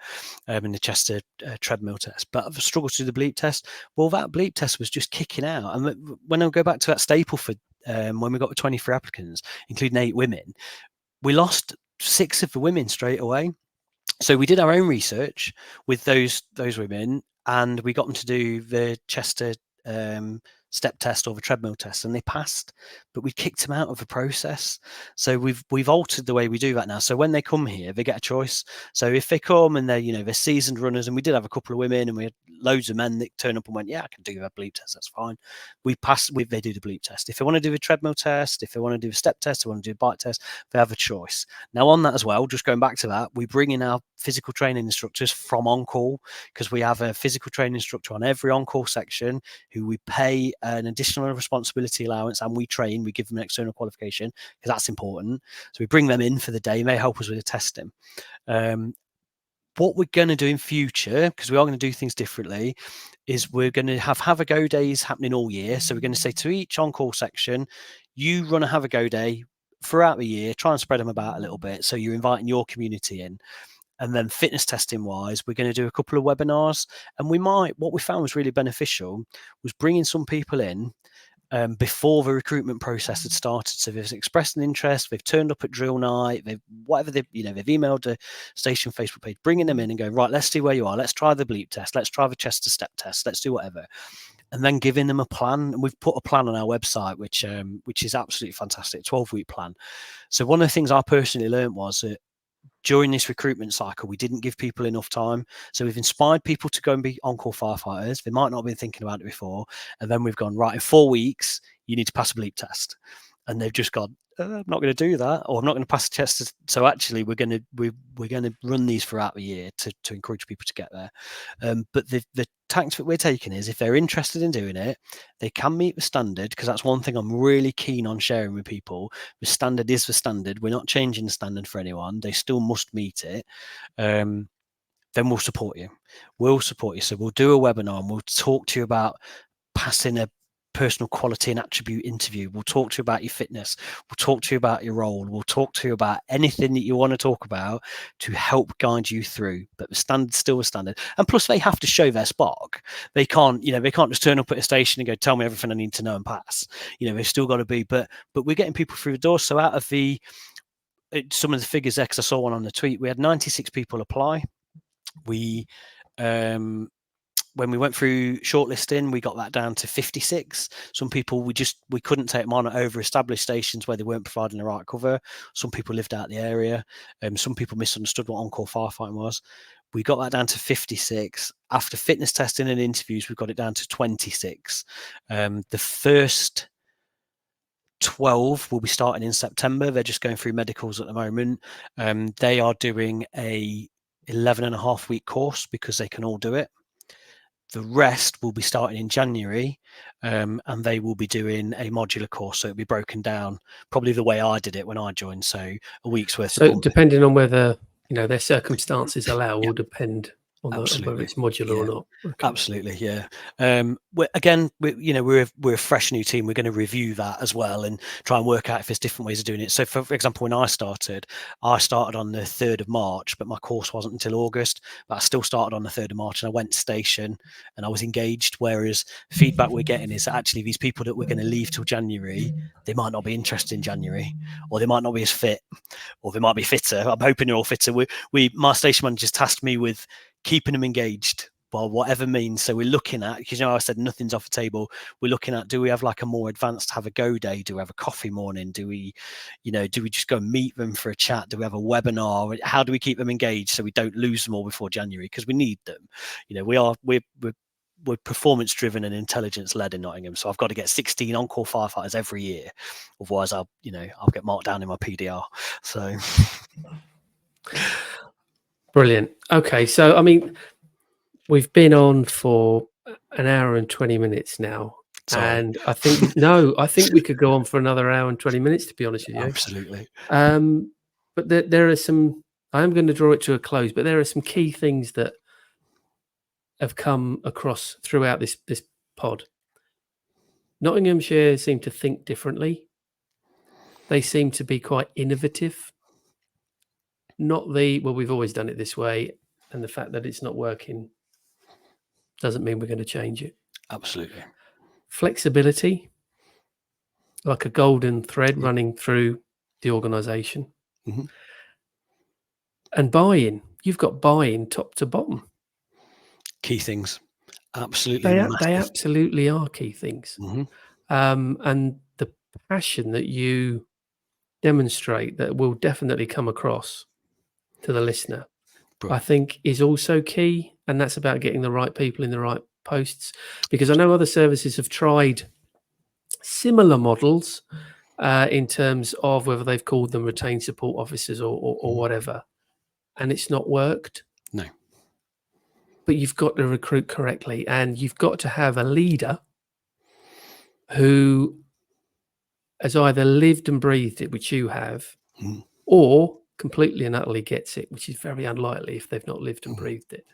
in the Chester treadmill test. But I've struggled to do the bleep test. Well, that bleep test was just kicking out. And when I go back to that Stapleford, when we got 23 applicants, including 8 women, we lost 6 of the women straight away. So we did our own research with those women, and we got them to do the Chester step test or the treadmill test, and they passed, but we kicked them out of the process. So we've altered the way we do that now. So when they come here, they get a choice. So if they come and they're seasoned runners, and we did have a couple of women, and we had loads of men that turned up and went, yeah, I can do that bleep test, that's fine. They do the bleep test. If they want to do a treadmill test, if they want to do a step test, they want to do a bike test, they have a choice. Now on that as well, just going back to that, we bring in our physical training instructors from on-call, because we have a physical training instructor on every on-call section who we pay an additional responsibility allowance, and we give them an external qualification, because that's important. So we bring them in for the day, and they help us with the testing. What we're going to do in future, because we are going to do things differently, is we're going to have a go days happening all year. So we're going to say to each on-call section, you run a have a go day throughout the year, try and spread them about a little bit. So you're inviting your community in. And then fitness testing wise, we're going to do a couple of webinars, and what we found was really beneficial was bringing some people in before the recruitment process had started. So they've expressed an interest, they've turned up at drill night, they've emailed the station Facebook page, bringing them in and going, right, let's see where you are. Let's try the bleep test. Let's try the Chester step test. Let's do whatever. And then giving them a plan. And we've put a plan on our website, which is absolutely fantastic, 12-week plan. So one of the things I personally learned was that during this recruitment cycle, we didn't give people enough time. So we've inspired people to go and be on-call firefighters. They might not have been thinking about it before. And then we've gone, right, in 4 weeks, you need to pass a bleep test. And they've just gone, I'm not going to do that, or I'm not going to pass the test. So actually, we're going to run these throughout the year to encourage people to get there. But the tactic that we're taking is, if they're interested in doing it, they can meet the standard, because that's one thing I'm really keen on sharing with people. The standard is the standard. We're not changing the standard for anyone. They still must meet it. Then we'll support you. We'll support you. So we'll do a webinar and we'll talk to you about passing a personal quality and attribute interview. We'll talk to you about your fitness. We'll talk to you about your role. We'll talk to you about anything that you want to talk about to help guide you through. But the standard's still a standard. And plus, they have to show their spark. They can't just turn up at a station and go, tell me everything I need to know and pass. They've still got to be, but we're getting people through the door. So out of some of the figures there, because I saw one on the tweet, we had 96 people apply. We when we went through shortlisting, we got that down to 56. Some people we couldn't take them on at over-established stations where they weren't providing the right cover. Some people lived out the area. Some people misunderstood what on-call firefighting was. We got that down to 56. After fitness testing and interviews, we got it down to 26. The first 12 will be starting in September. They're just going through medicals at the moment. They are doing a 11.5-week course because they can all do it. The rest will be starting in January, and they will be doing a modular course. So it'll be broken down probably the way I did it when I joined. So a week's worth. So depending on whether their circumstances allow, will depend on whether it's modular or not. Okay. Absolutely, yeah. We're a fresh new team. We're going to review that as well and try and work out if there's different ways of doing it. So, for example, when I started on the 3rd of March, but my course wasn't until August. But I still started on the 3rd of March, and I went to station and I was engaged. Whereas feedback we're getting is that actually these people that we're going to leave till January, they might not be interested in January, or they might not be as fit, or they might be fitter. I'm hoping they're all fitter. My station manager's tasked me with keeping them engaged by whatever means. So we're looking at, because I said nothing's off the table. We're looking at, do we have like a more advanced have a go day? Do we have a coffee morning? Do we just go meet them for a chat? Do we have a webinar? How do we keep them engaged so we don't lose them all before January? Because we need them. We're performance driven and intelligence led in Nottingham. So I've got to get 16 on-call firefighters every year. Otherwise I'll get marked down in my PDR. So brilliant. Okay, so we've been on for an hour and 20 minutes now. Sorry. And I think we could go on for another hour and 20 minutes, to be honest with you. Absolutely. But there are some, I am going to draw it to a close, but there are some key things that have come across throughout this pod. Nottinghamshire seem to think differently. They seem to be quite innovative. We've always done it this way, and the fact that it's not working doesn't mean we're going to change it. Absolutely. Flexibility, like a golden thread running through the organisation. Mm-hmm. And buy-in. You've got buy-in top to bottom. Key things. Absolutely. They absolutely are key things. Mm-hmm. And the passion that you demonstrate that will definitely come across to the listener, I think, is also key. And that's about getting the right people in the right posts. Because I know other services have tried similar models in terms of whether they've called them retained support officers or whatever. And it's not worked. No. But you've got to recruit correctly, and you've got to have a leader who has either lived and breathed it, which you have, or completely and utterly gets it, which is very unlikely if they've not lived and breathed it.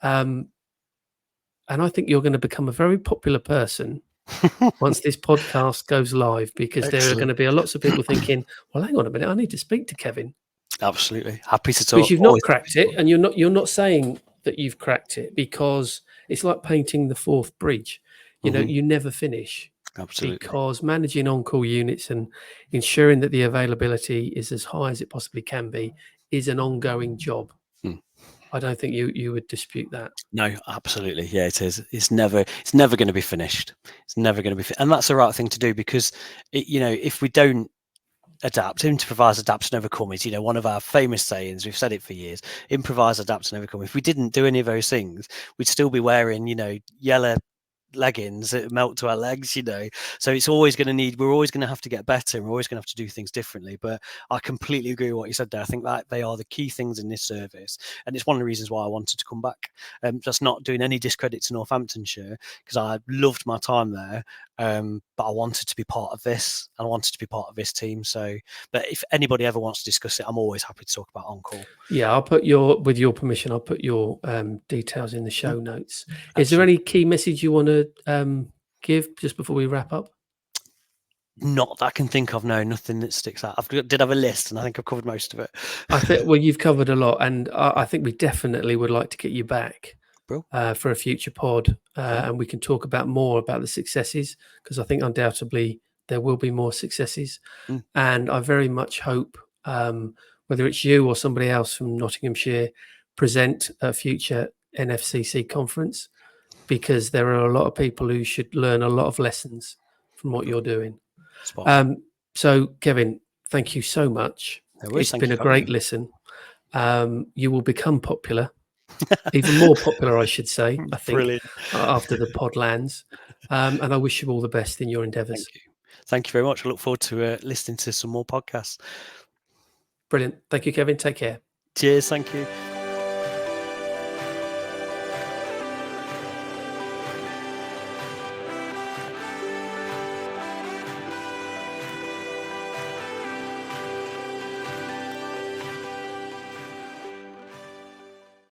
And I think you're going to become a very popular person once this podcast goes live, because there are going to be lots of people thinking, well, hang on a minute, I need to speak to Kevin. Absolutely. Happy to talk. Because you've not cracked it, and you're not saying that you've cracked it, because it's like painting the fourth bridge. You never finish. Absolutely. Because managing on-call units and ensuring that the availability is as high as it possibly can be is an ongoing job. I don't think you would dispute that. No, absolutely. Yeah, it is. It's never going to be finished. It's never going to be and that's the right thing to do, because if we don't adapt, improvise, adapt, and overcome is, one of our famous sayings. We've said it for years. Improvise, adapt, and overcome. If we didn't do any of those things, we'd still be wearing, yellow leggings that melt to our legs, so it's always going to we're always going to have to get better, and we're always going to have to do things differently. But I completely agree with what you said there. I think that they are the key things in this service, and it's one of the reasons why I wanted to come back. Just not doing any discredit to Northamptonshire, because I loved my time there, but I wanted to be part of this, and I wanted to be part of this team. So, but if anybody ever wants to discuss it, I'm always happy to talk about On-Call. Yeah, with your permission, I'll put your details in the show notes. Absolutely. Is there any key message you want to give just before we wrap up? Not that I can think of. No, nothing that sticks out. I did have a list, and I think I've covered most of it. I think, well, you've covered a lot, and I think we definitely would like to get you back for a future pod, and we can talk more about the successes, because I think undoubtedly there will be more successes. And I very much hope, whether it's you or somebody else from Nottinghamshire, present a future NFCC conference, because there are a lot of people who should learn a lot of lessons from what you're doing. So, Kevin, thank you so much. It's been a great listen. You will become popular, even more popular, I should say, I think, after the pod lands. And I wish you all the best in your endeavours. Thank you very much. I look forward to listening to some more podcasts. Brilliant. Thank you, Kevin. Take care. Cheers. Thank you.